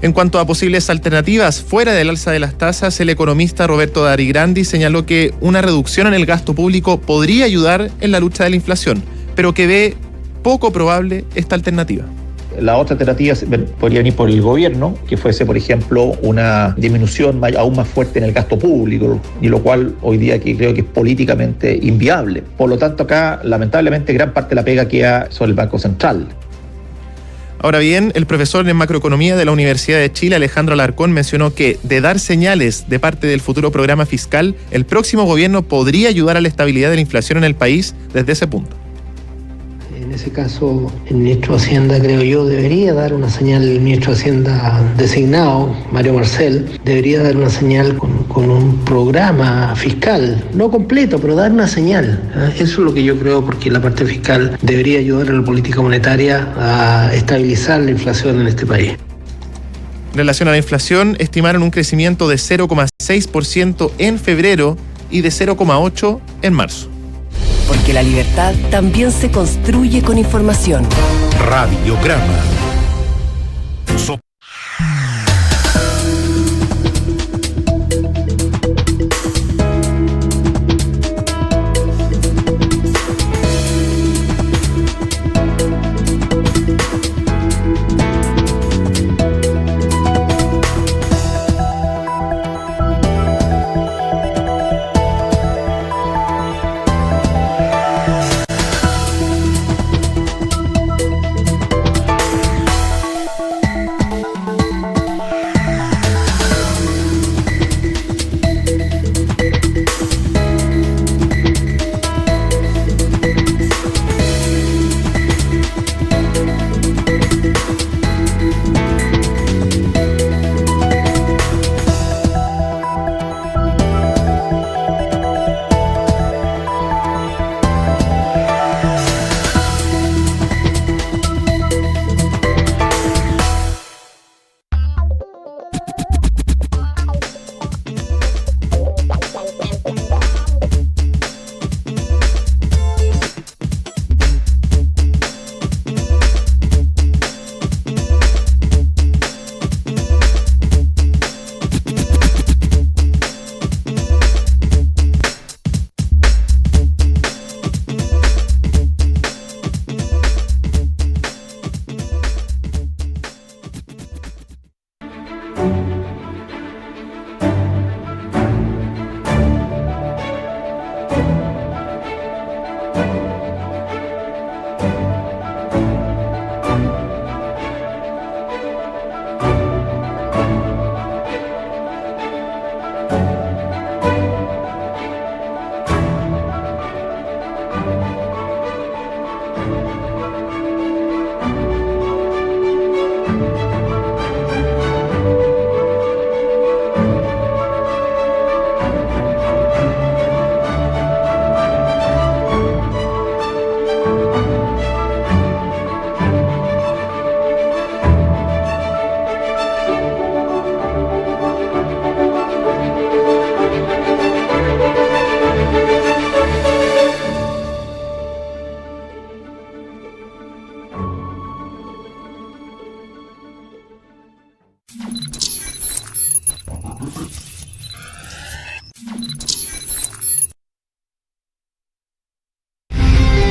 En cuanto a posibles alternativas fuera del alza de las tasas, el economista Roberto Darigrandi señaló que una reducción en el gasto público podría ayudar en la lucha de la inflación, pero que ve poco probable esta alternativa. La otra alternativa podría venir por el gobierno, que fuese, por ejemplo, una disminución aún más fuerte en el gasto público, y lo cual hoy día creo que es políticamente inviable. Por lo tanto, acá, lamentablemente, gran parte de la pega queda sobre el Banco Central. Ahora bien, el profesor en macroeconomía de la Universidad de Chile, Alejandro Alarcón, mencionó que de dar señales de parte del futuro programa fiscal, el próximo gobierno podría ayudar a la estabilidad de la inflación en el país desde ese punto. En ese caso, el ministro de Hacienda, creo yo, debería dar una señal, el ministro de Hacienda designado, Mario Marcel, debería dar una señal con un programa fiscal, no completo, pero dar una señal. Eso es lo que yo creo, porque la parte fiscal debería ayudar a la política monetaria a estabilizar la inflación en este país. En relación a la inflación, estimaron un crecimiento de 0,6% en febrero y de 0,8% en marzo. Porque la libertad también se construye con información. Radiograma.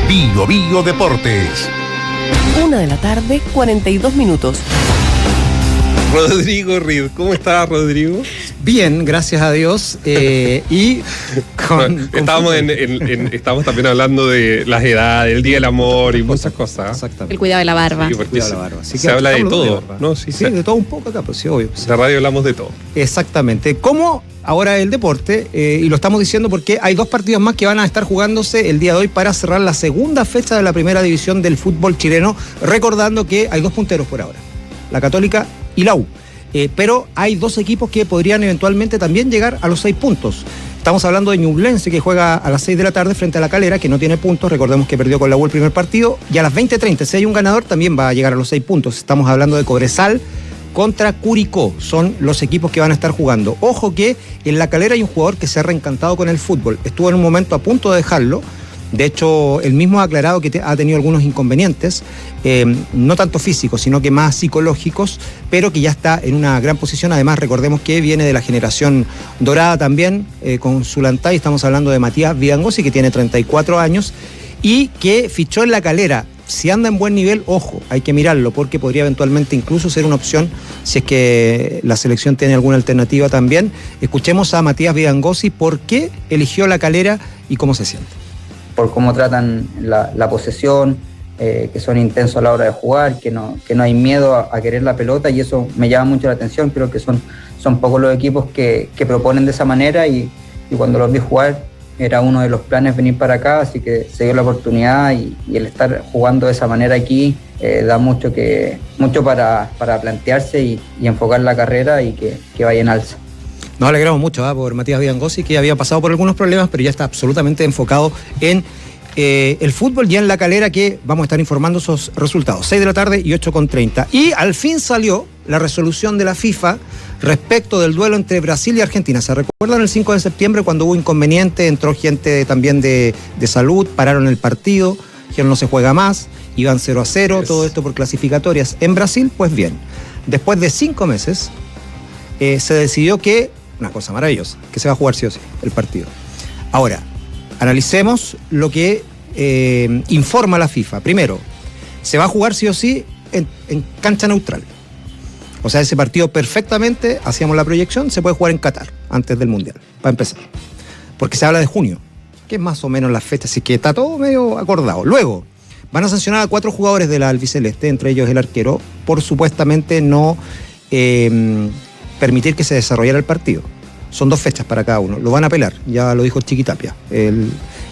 Bio Bio Deportes. 1:42 p.m. Rodrigo Reed, ¿cómo estás, Rodrigo? Bien, gracias a Dios. Estábamos también hablando de las edades, el Día del Amor y muchas cosas. Exactamente. El cuidado de la barba. Sí, El cuidado de la barba. Así que se habla de todo, ¿no? Sí, de todo un poco acá, pues sí, obvio. En la radio hablamos de todo. Exactamente. Como ahora el deporte, y lo estamos diciendo porque hay 2 partidos más que van a estar jugándose el día de hoy para cerrar la segunda fecha de la primera división del fútbol chileno, recordando que hay 2 punteros por ahora, la Católica y la U. Pero hay 2 equipos que podrían eventualmente también llegar a los 6 puntos. Estamos hablando de Ñublense, que juega a las 6 de la tarde frente a la Calera, que no tiene puntos. Recordemos que perdió con la U el primer partido. Y a las 20:30, si hay un ganador, también va a llegar a los 6 puntos. Estamos hablando de Cobresal contra Curicó. Son los equipos que van a estar jugando. Ojo que en la Calera hay un jugador que se ha reencantado con el fútbol. Estuvo en un momento a punto de dejarlo. De hecho, él mismo ha aclarado que ha tenido algunos inconvenientes, no tanto físicos, sino que más psicológicos, pero que ya está en una gran posición. Además, recordemos que viene de la generación dorada también, con Zulantay. Estamos hablando de Matías Vidangosi, que tiene 34 años, y que fichó en la Calera. Si anda en buen nivel, ojo, hay que mirarlo, porque podría eventualmente incluso ser una opción si es que la selección tiene alguna alternativa también. Escuchemos a Matías Vidangosi por qué eligió la Calera y cómo se siente. Por cómo tratan la posesión, que son intensos a la hora de jugar, que no hay miedo a querer la pelota, y eso me llama mucho la atención. Creo que son pocos los equipos que proponen de esa manera, y cuando los vi jugar era uno de los planes venir para acá, así que se dio la oportunidad, y el estar jugando de esa manera aquí da mucho para plantearse y enfocar la carrera y que vaya en alza. Nos alegramos mucho por Matías Vidangosi, que había pasado por algunos problemas, pero ya está absolutamente enfocado en el fútbol, ya en la Calera, que vamos a estar informando esos resultados. 6 de la tarde y 8:30. Y al fin salió la resolución de la FIFA respecto del duelo entre Brasil y Argentina. ¿Se recuerdan el 5 de septiembre cuando hubo inconveniente? Entró gente también de salud, pararon el partido, dijeron no se juega más, iban 0-0, todo esto por clasificatorias. En Brasil, pues bien, después de 5 meses, se decidió que, una cosa maravillosa, que se va a jugar sí o sí el partido. Ahora, analicemos lo que informa la FIFA. Primero, se va a jugar sí o sí en cancha neutral. O sea, ese partido perfectamente, hacíamos la proyección, se puede jugar en Qatar, antes del Mundial, para empezar. Porque se habla de junio, que es más o menos la fecha, así que está todo medio acordado. Luego, van a sancionar a 4 jugadores de la albiceleste, entre ellos el arquero, por supuestamente no permitir que se desarrollara el partido. Son 2 fechas para cada uno. Lo van a apelar, ya lo dijo Chiquitapia.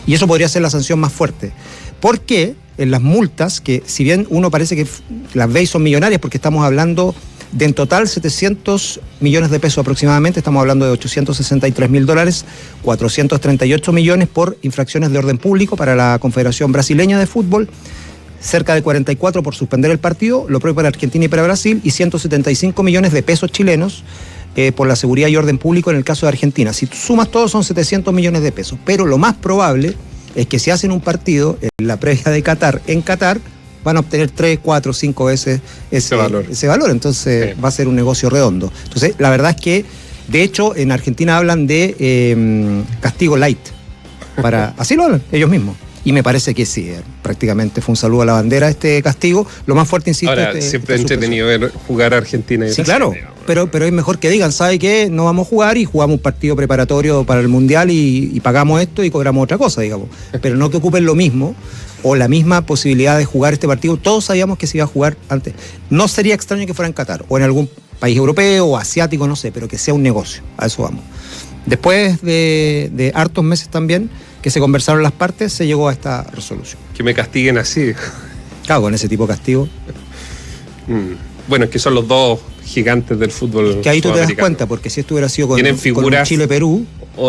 Y eso podría ser la sanción más fuerte. Porque en las multas, que si bien uno parece que las ve y son millonarias, porque estamos hablando de en total 700 millones de pesos aproximadamente, estamos hablando de $863.000, 438 millones por infracciones de orden público para la Confederación Brasileña de Fútbol, cerca de 44 por suspender el partido, lo propio para Argentina y para Brasil, y 175 millones de pesos chilenos por la seguridad y orden público en el caso de Argentina. Si tú sumas todo son 700 millones de pesos, pero lo más probable es que si hacen un partido en la previa de Qatar, en Qatar, van a obtener 3, 4, 5 veces ese valor. Entonces sí, va a ser un negocio redondo. Entonces, la verdad es que, de hecho, en Argentina hablan de castigo light. Así lo hablan ellos mismos. Y me parece que sí, prácticamente fue un saludo a la bandera este castigo. Lo más fuerte, insisto... Ahora, siempre es entretenido ver jugar a Argentina y sí, claro, pero es mejor que digan, ¿sabe qué? No vamos a jugar y jugamos un partido preparatorio para el Mundial y pagamos esto y cobramos otra cosa, digamos. Pero no que ocupen lo mismo o la misma posibilidad de jugar este partido. Todos sabíamos que se iba a jugar antes. No sería extraño que fuera en Qatar o en algún país europeo o asiático, no sé, pero que sea un negocio. A eso vamos. Después de hartos meses también que se conversaron las partes, se llegó a esta resolución. Que me castiguen así. Claro, con ese tipo de castigo. Bueno, es que son los 2 gigantes del fútbol. Que ahí tú te das cuenta, porque si esto hubiera sido con Chile-Perú,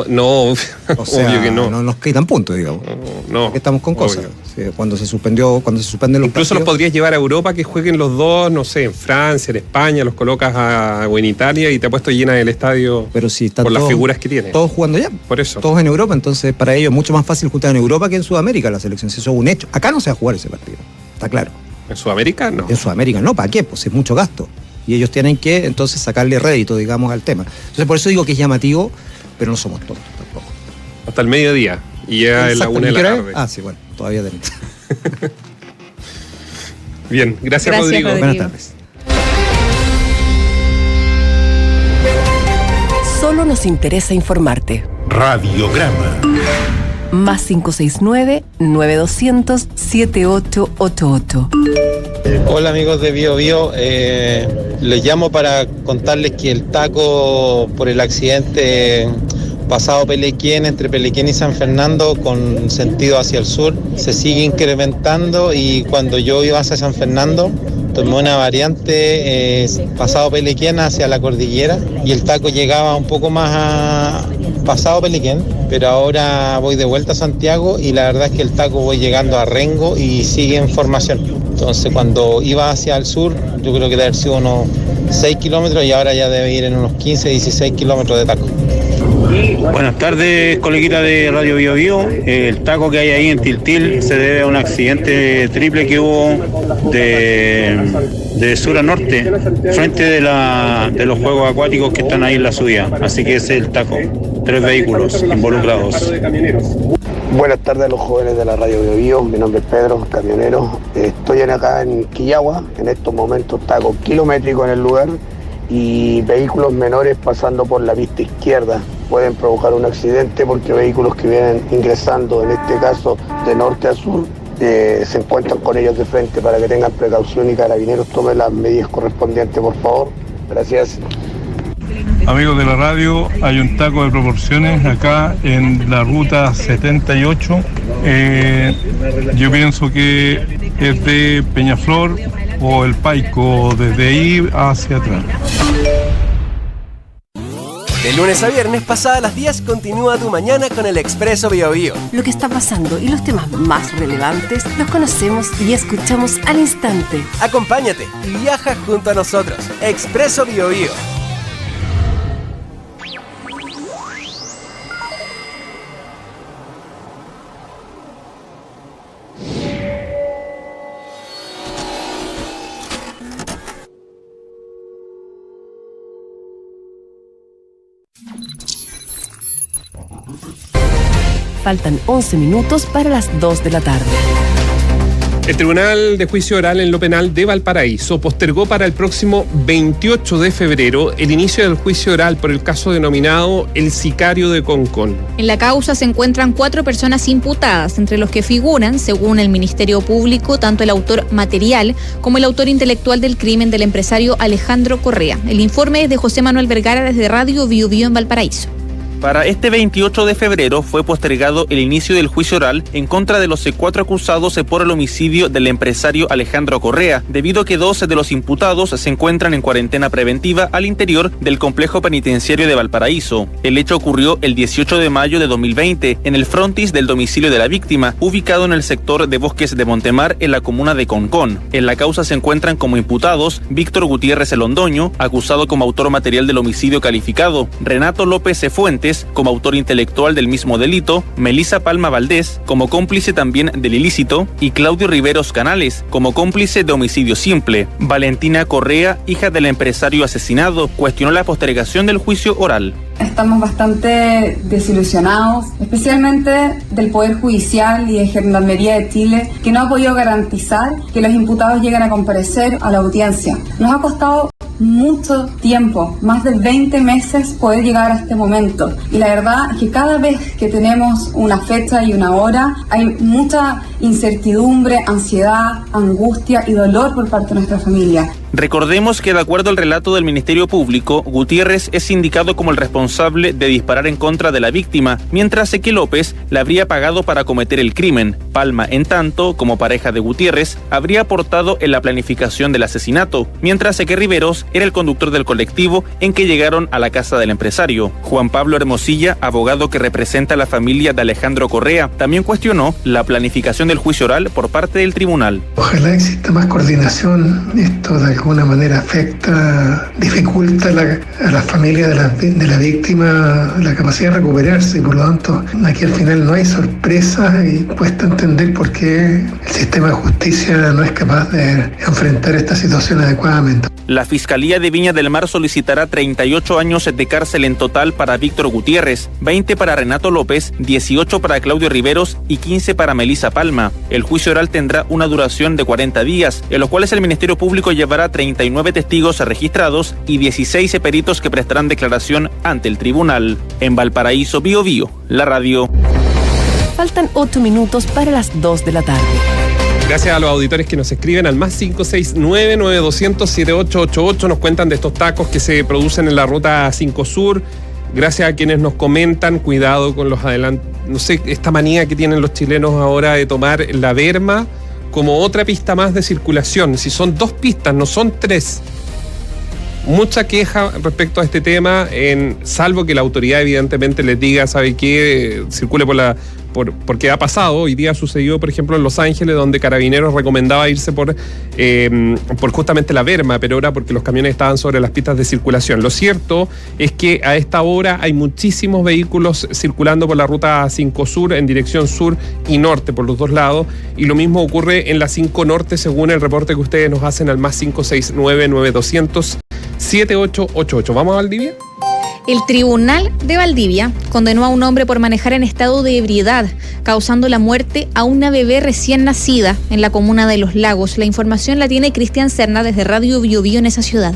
no, o sea, obvio que no. No nos quitan puntos, digamos. No. Estamos con cosas. Sí, cuando se suspenden los incluso partidos, los podrías llevar a Europa, que jueguen los 2, no sé, en Francia, en España, los colocas o en Italia y te ha puesto llena el estadio. Pero si están por las figuras que tienen. Todos jugando ya. Por eso. Todos en Europa, entonces para ellos es mucho más fácil juntar en Europa que en Sudamérica la selección. Si eso es un hecho. Acá no se va a jugar ese partido. Está claro. ¿En Sudamérica? No. En Sudamérica no, ¿para qué? Pues es mucho gasto. y ellos tienen que entonces sacarle rédito, digamos, al tema. Entonces por eso digo que es llamativo, pero no somos tontos tampoco. Hasta el mediodía, y ya es la 1 de la tarde. Ah, sí, bueno, todavía tenemos. Bien, gracias Rodrigo. Buenas tardes. Solo nos interesa informarte. Radiograma. Más 569-9200-7888. Hola amigos de Bio Bio, les llamo para contarles que el taco por el accidente pasado Pelequén, entre Pelequén y San Fernando, con sentido hacia el sur, se sigue incrementando, y cuando yo iba hacia San Fernando tomé una variante pasado Pelequén hacia la cordillera, y el taco llegaba un poco más a pasado Pelequén, pero ahora voy de vuelta a Santiago y la verdad es que el taco voy llegando a Rengo y sigue en formación. Entonces cuando iba hacia el sur yo creo que debe haber sido unos 6 kilómetros y ahora ya debe ir en unos 15, 16 kilómetros de taco. Buenas tardes, coleguita de Radio Bio Bio. El taco que hay ahí en Tiltil se debe a un accidente triple que hubo de sur a norte, frente de los juegos acuáticos que están ahí en la subida. Así que ese es el taco. 3 vehículos involucrados. Buenas tardes a los jóvenes de la Radio Bio Bio. Mi nombre es Pedro, camionero. Estoy acá en Quillagua. En estos momentos taco kilométrico en el lugar y vehículos menores pasando por la pista izquierda. Pueden provocar un accidente porque vehículos que vienen ingresando, en este caso de norte a sur, se encuentran con ellos de frente, para que tengan precaución y Carabineros tome las medidas correspondientes, por favor. Gracias. Amigos de la radio, hay un taco de proporciones acá en la ruta 78. Yo pienso que es de Peñaflor o El Paico, desde ahí hacia atrás. De lunes a viernes, pasadas las 10, continúa tu mañana con el Expreso Bio Bio. Lo que está pasando y los temas más relevantes los conocemos y escuchamos al instante. Acompáñate y viaja junto a nosotros. Expreso Bio Bio. Faltan 11 minutos para las 2 de la tarde. El Tribunal de Juicio Oral en lo Penal de Valparaíso postergó para el próximo 28 de febrero el inicio del juicio oral por el caso denominado El Sicario de Concón. En la causa se encuentran 4 personas imputadas, entre los que figuran, según el Ministerio Público, tanto el autor material como el autor intelectual del crimen del empresario Alejandro Correa. El informe es de José Manuel Vergara desde Radio Bio Bio en Valparaíso. Para este 28 de febrero fue postergado el inicio del juicio oral en contra de los 4 acusados por el homicidio del empresario Alejandro Correa, debido a que 2 de los imputados se encuentran en cuarentena preventiva al interior del complejo penitenciario de Valparaíso. El hecho ocurrió el 18 de mayo de 2020 en el frontis del domicilio de la víctima, ubicado en el sector de Bosques de Montemar en la comuna de Concón. En la causa se encuentran como imputados Víctor Gutiérrez Londoño, acusado como autor material del homicidio calificado, Renato López Fuentes, como autor intelectual del mismo delito, Melissa Palma Valdés, como cómplice también del ilícito, y Claudio Riveros Canales, como cómplice de homicidio simple. Valentina Correa, hija del empresario asesinado, cuestionó la postergación del juicio oral. Estamos bastante desilusionados, especialmente del Poder Judicial y de Gendarmería de Chile, que no ha podido garantizar que los imputados lleguen a comparecer a la audiencia. Nos ha costado mucho tiempo, más de 20 meses poder llegar a este momento. Y la verdad es que cada vez que tenemos una fecha y una hora, hay mucha incertidumbre, ansiedad, angustia y dolor por parte de nuestra familia. Recordemos que de acuerdo al relato del Ministerio Público, Gutiérrez es indicado como el responsable de disparar en contra de la víctima, mientras que López la habría pagado para cometer el crimen. Palma, en tanto, como pareja de Gutiérrez, habría aportado en la planificación del asesinato, mientras que Riveros era el conductor del colectivo en que llegaron a la casa del empresario. Juan Pablo Hermosilla, abogado que representa a la familia de Alejandro Correa, también cuestionó la planificación del juicio oral por parte del tribunal. Ojalá exista más coordinación, esto de alguna manera dificulta a la familia de la víctima la capacidad de recuperarse, y por lo tanto aquí al final no hay sorpresa y cuesta entender por qué el sistema de justicia no es capaz de enfrentar esta situación adecuadamente. La Fiscalía de Viña del Mar solicitará 38 años de cárcel en total para Víctor Gutiérrez, 20 para Renato López, 18 para Claudio Riveros y 15 para Melissa Palma. El juicio oral tendrá una duración de 40 días, en los cuales el Ministerio Público llevará 39 testigos registrados y 16 peritos que prestarán declaración ante el tribunal. En Valparaíso, Biobío, la radio. Faltan 8 minutos para las 2 de la tarde. Gracias a los auditores que nos escriben al más 569-9200-7888. Nos cuentan de estos tacos que se producen en la ruta 5 Sur. Gracias a quienes nos comentan, cuidado con los no sé, esta manía que tienen los chilenos ahora de tomar la berma como otra pista más de circulación. Si son 2 pistas, no son 3. Mucha queja respecto a este tema, salvo que la autoridad evidentemente les diga, ¿sabe qué? Circule porque ha pasado. Hoy día sucedió, por ejemplo, en Los Ángeles, donde Carabineros recomendaba irse por justamente la berma, pero era porque los camiones estaban sobre las pistas de circulación. Lo cierto es que a esta hora hay muchísimos vehículos circulando por la ruta 5 Sur en dirección sur y norte, por los dos lados, y lo mismo ocurre en la 5 Norte, según el reporte que ustedes nos hacen al más 569-9200-7888. ¿Vamos a Valdivia? El Tribunal de Valdivia condenó a un hombre por manejar en estado de ebriedad, causando la muerte a una bebé recién nacida en la comuna de Los Lagos. La información la tiene Cristian Serna desde Radio Biobío en esa ciudad.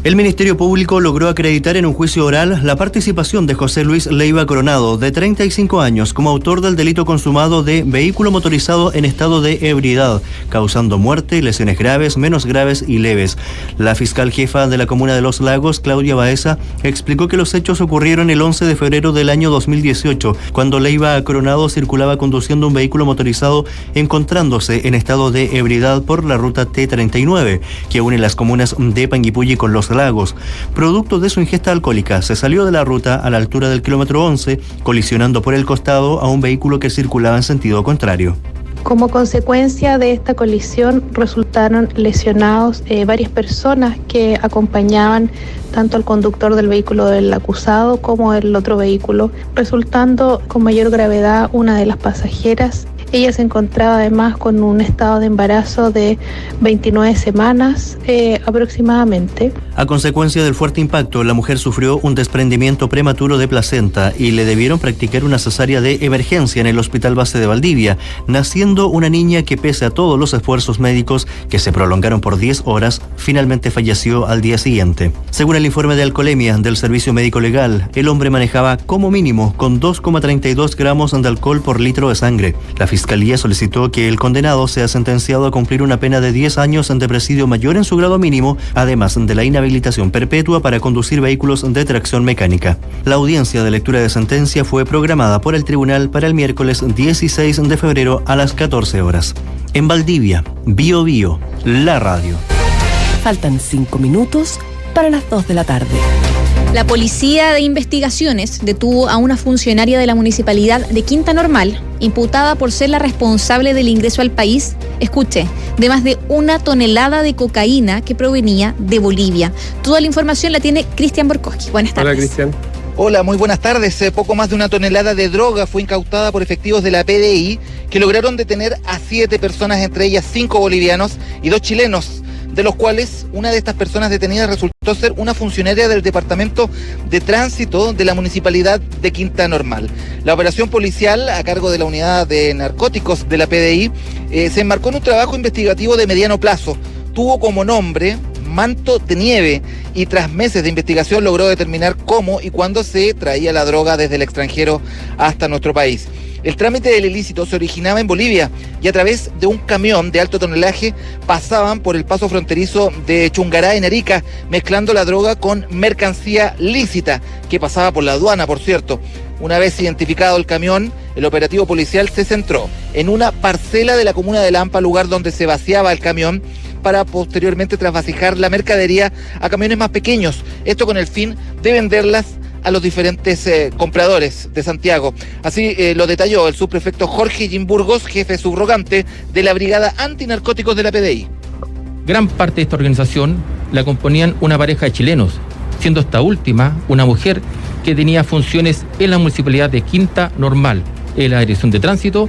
El Ministerio Público logró acreditar en un juicio oral la participación de José Luis Leiva Coronado, de 35 años, como autor del delito consumado de vehículo motorizado en estado de ebriedad, causando muerte, lesiones graves, menos graves y leves. La fiscal jefa de la comuna de Los Lagos, Claudia Baeza, explicó que los hechos ocurrieron el 11 de febrero del año 2018, cuando Leiva Coronado circulaba conduciendo un vehículo motorizado encontrándose en estado de ebriedad por la ruta T39, que une las comunas de Panguipulli con Los Lagos. Producto de su ingesta alcohólica, se salió de la ruta a la altura del kilómetro 11, colisionando por el costado a un vehículo que circulaba en sentido contrario. Como consecuencia de esta colisión resultaron lesionados varias personas que acompañaban tanto al conductor del vehículo del acusado como el otro vehículo, resultando con mayor gravedad una de las pasajeras. Ella se encontraba además con un estado de embarazo de 29 semanas aproximadamente. A consecuencia del fuerte impacto, la mujer sufrió un desprendimiento prematuro de placenta y le debieron practicar una cesárea de emergencia en el Hospital Base de Valdivia, naciendo una niña que, pese a todos los esfuerzos médicos que se prolongaron por 10 horas, finalmente falleció al día siguiente. Según el informe de alcoholemia del Servicio Médico Legal, el hombre manejaba como mínimo con 2,32 gramos de alcohol por litro de sangre. La Fiscalía solicitó que el condenado sea sentenciado a cumplir una pena de 10 años de presidio mayor en su grado mínimo, además de la inhabilitación perpetua para conducir vehículos de tracción mecánica. La audiencia de lectura de sentencia fue programada por el tribunal para el miércoles 16 de febrero a las 14 horas. En Valdivia, Biobío, la radio. Faltan 5 minutos para las 2 de la tarde. La Policía de Investigaciones detuvo a una funcionaria de la Municipalidad de Quinta Normal, imputada por ser la responsable del ingreso al país, escuche, de más de 1 tonelada de cocaína que provenía de Bolivia. Toda la información la tiene Cristian Borkowski. Buenas tardes. Hola, Cristian. Hola, muy buenas tardes. Poco más de 1 tonelada de droga fue incautada por efectivos de la PDI, que lograron detener a 7 personas, entre ellas 5 bolivianos y 2 chilenos, de los cuales una de estas personas detenidas resultó ser una funcionaria del Departamento de Tránsito de la Municipalidad de Quinta Normal. La operación policial a cargo de la Unidad de Narcóticos de la PDI se enmarcó en un trabajo investigativo de mediano plazo. Tuvo como nombre Manto de Nieve y tras meses de investigación logró determinar cómo y cuándo se traía la droga desde el extranjero hasta nuestro país. El trámite del ilícito se originaba en Bolivia y a través de un camión de alto tonelaje pasaban por el paso fronterizo de Chungará en Arica, mezclando la droga con mercancía lícita que pasaba por la aduana, por cierto. Una vez identificado el camión, el operativo policial se centró en una parcela de la comuna de Lampa, lugar donde se vaciaba el camión, para posteriormente trasvasijar la mercadería a camiones más pequeños, esto con el fin de venderlas a los diferentes compradores de Santiago. Así lo detalló el subprefecto Jorge Jimburgos, jefe subrogante de la Brigada Antinarcóticos de la PDI. Gran parte de esta organización la componían una pareja de chilenos, siendo esta última una mujer que tenía funciones en la municipalidad de Quinta Normal, en la dirección de tránsito,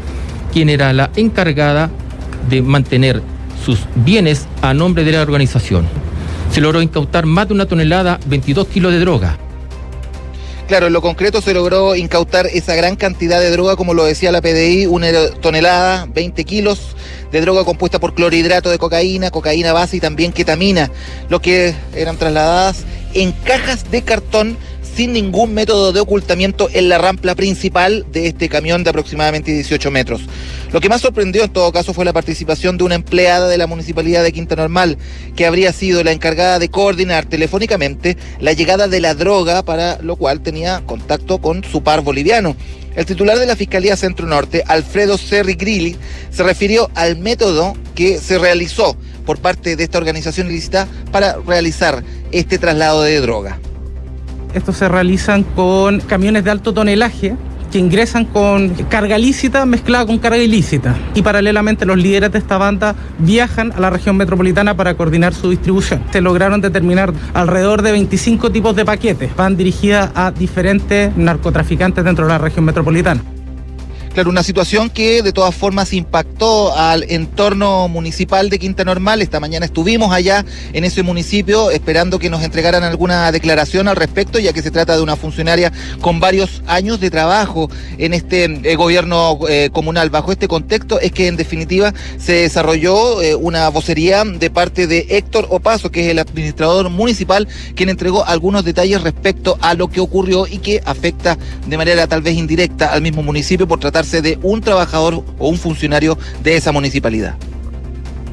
quien era la encargada de mantener sus bienes a nombre de la organización. Se logró incautar más de 1 tonelada, 22 kilos de droga. Claro, en lo concreto se logró incautar esa gran cantidad de droga, como lo decía la PDI, 1 tonelada, 20 kilos de droga compuesta por clorhidrato de cocaína, cocaína base y también ketamina, lo que eran trasladadas en cajas de cartón sin ningún método de ocultamiento en la rampa principal de este camión de aproximadamente 18 metros. Lo que más sorprendió en todo caso fue la participación de una empleada de la Municipalidad de Quinta Normal, que habría sido la encargada de coordinar telefónicamente la llegada de la droga, para lo cual tenía contacto con su par boliviano. El titular de la Fiscalía Centro Norte, Alfredo Cerri Grilli, se refirió al método que se realizó por parte de esta organización ilícita para realizar este traslado de droga. Estos se realizan con camiones de alto tonelaje que ingresan con carga lícita mezclada con carga ilícita. Y paralelamente los líderes de esta banda viajan a la región metropolitana para coordinar su distribución. Se lograron determinar alrededor de 25 tipos de paquetes. Van dirigidas a diferentes narcotraficantes dentro de la región metropolitana. Claro, una situación que de todas formas impactó al entorno municipal de Quinta Normal. Esta mañana estuvimos allá en ese municipio esperando que nos entregaran alguna declaración al respecto, ya que se trata de una funcionaria con varios años de trabajo en este gobierno comunal. Bajo este contexto es que en definitiva se desarrolló una vocería de parte de Héctor Opaso, que es el administrador municipal, quien entregó algunos detalles respecto a lo que ocurrió y que afecta de manera tal vez indirecta al mismo municipio por tratarse de un trabajador o un funcionario de esa municipalidad.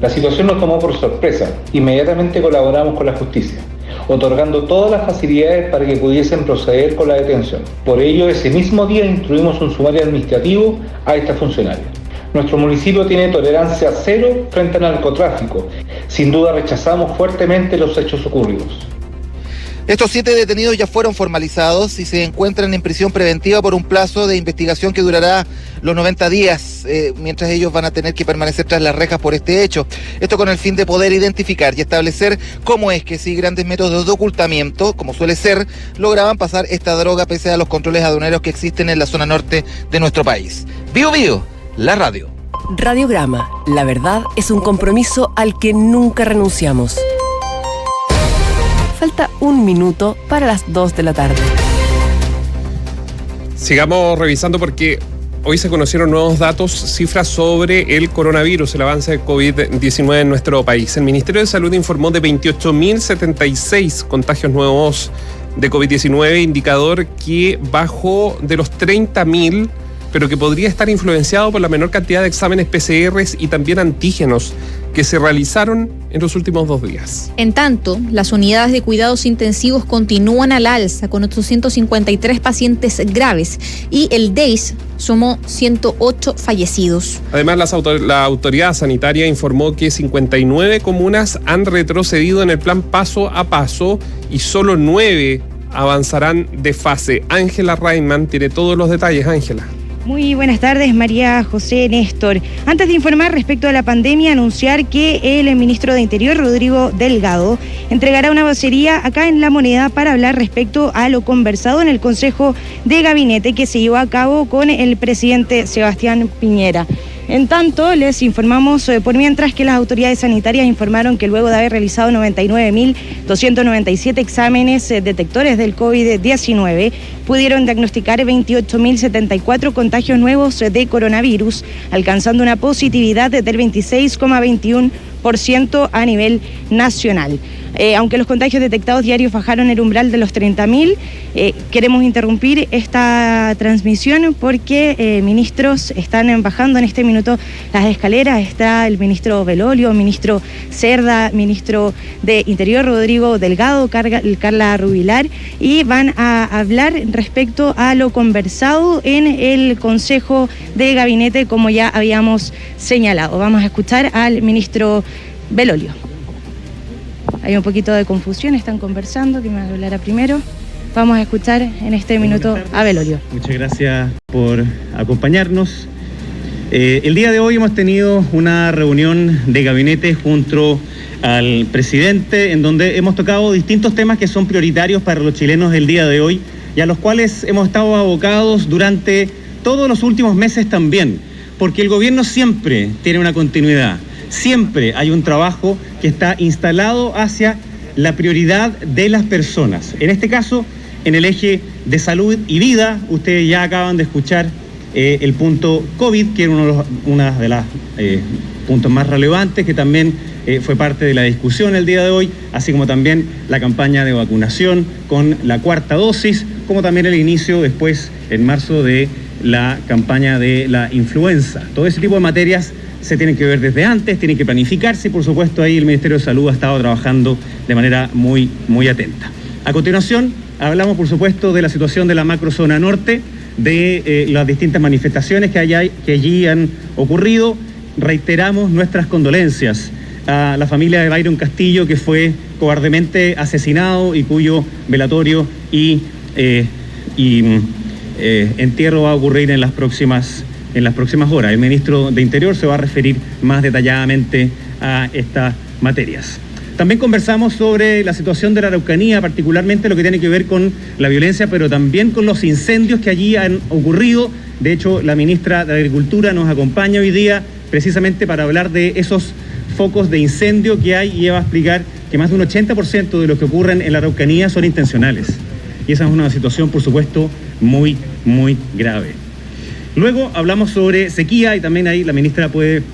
La situación nos tomó por sorpresa. Inmediatamente colaboramos con la justicia, otorgando todas las facilidades para que pudiesen proceder con la detención. Por ello, ese mismo día instruimos un sumario administrativo a esta funcionaria. Nuestro municipio tiene tolerancia cero frente al narcotráfico. Sin duda rechazamos fuertemente los hechos ocurridos. Estos 7 detenidos ya fueron formalizados y se encuentran en prisión preventiva por un plazo de investigación que durará los 90 días, mientras ellos van a tener que permanecer tras las rejas por este hecho. Esto con el fin de poder identificar y establecer cómo es que si grandes métodos de ocultamiento, como suele ser, lograban pasar esta droga pese a los controles aduaneros que existen en la zona norte de nuestro país. Bío Bío, la radio. Radiograma, la verdad es un compromiso al que nunca renunciamos. Falta 1 minuto para las 2 de la tarde. Sigamos revisando porque hoy se conocieron nuevos datos, cifras sobre el coronavirus, el avance de COVID-19 en nuestro país. El Ministerio de Salud informó de 28.076 contagios nuevos de COVID-19, indicador que bajó de los 30.000, pero que podría estar influenciado por la menor cantidad de exámenes PCRs y también antígenos que se realizaron en los últimos 2 días. En tanto, las unidades de cuidados intensivos continúan al alza con 853 pacientes graves y el DEIS sumó 108 fallecidos. Además, la autoridad sanitaria informó que 59 comunas han retrocedido en el plan paso a paso y solo 9 avanzarán de fase. Ángela Rayman tiene todos los detalles. Ángela. Muy buenas tardes, María José, Néstor. Antes de informar respecto a la pandemia, anunciar que el ministro de Interior, Rodrigo Delgado, entregará una vocería acá en La Moneda para hablar respecto a lo conversado en el Consejo de Gabinete que se llevó a cabo con el presidente Sebastián Piñera. En tanto, les informamos por mientras que las autoridades sanitarias informaron que luego de haber realizado 99.297 exámenes detectores del COVID-19, pudieron diagnosticar 28.074 contagios nuevos de coronavirus, alcanzando una positividad del 26,21% a nivel nacional. Aunque los contagios detectados diarios bajaron el umbral de los 30.000, queremos interrumpir esta transmisión porque ministros están bajando en este minuto las escaleras. Está el ministro Belolio, ministro Cerda, ministro de Interior Rodrigo Delgado, Carla Rubilar, y van a hablar respecto a lo conversado en el Consejo de Gabinete, como ya habíamos señalado. Vamos a escuchar al ministro Belolio. Hay un poquito de confusión, están conversando, que me hablará primero. Vamos a escuchar en este minuto a Belolio. Muchas gracias por acompañarnos. El día de hoy hemos tenido una reunión de gabinete junto al presidente en donde hemos tocado distintos temas que son prioritarios para los chilenos el día de hoy y a los cuales hemos estado abocados durante todos los últimos meses también, porque el gobierno siempre tiene una continuidad, siempre hay un trabajo que está instalado hacia la prioridad de las personas. En este caso, en el eje de salud y vida, ustedes ya acaban de escuchar el punto COVID, que era uno de los puntos más relevantes, que también fue parte de la discusión el día de hoy, así como también la campaña de vacunación con la 4ª dosis, como también el inicio después, en marzo, de la campaña de la influenza. Todo ese tipo de materias se tienen que ver desde antes, tienen que planificarse y por supuesto ahí el Ministerio de Salud ha estado trabajando de manera muy, muy atenta. A continuación, hablamos por supuesto de la situación de la macrozona norte, de las distintas manifestaciones que allí han ocurrido. Reiteramos nuestras condolencias a la familia de Byron Castillo, que fue cobardemente asesinado y cuyo velatorio y entierro va a ocurrir en las próximas horas. El ministro de Interior se va a referir más detalladamente a estas materias. También conversamos sobre la situación de la Araucanía, particularmente lo que tiene que ver con la violencia, pero también con los incendios que allí han ocurrido. De hecho, la ministra de Agricultura nos acompaña hoy día precisamente para hablar de esos focos de incendio que hay, y ella va a explicar que más de un 80% de lo que ocurren en la Araucanía son intencionales. Y esa es una situación, por supuesto, muy, muy grave. Luego hablamos sobre sequía y también ahí la ministra puede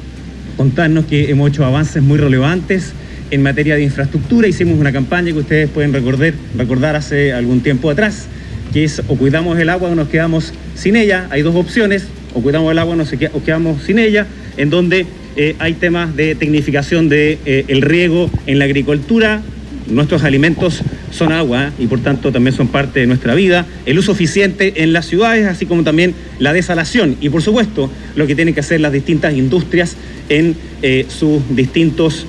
contarnos que hemos hecho avances muy relevantes en materia de infraestructura. Hicimos una campaña que ustedes pueden recordar hace algún tiempo atrás, que es o cuidamos el agua o nos quedamos sin ella. Hay dos opciones, o cuidamos el agua o quedamos sin ella, en donde hay temas de tecnificación de el riego en la agricultura. Nuestros alimentos son agua y por tanto también son parte de nuestra vida, el uso eficiente en las ciudades, así como también la desalación y por supuesto lo que tienen que hacer las distintas industrias en sus distintos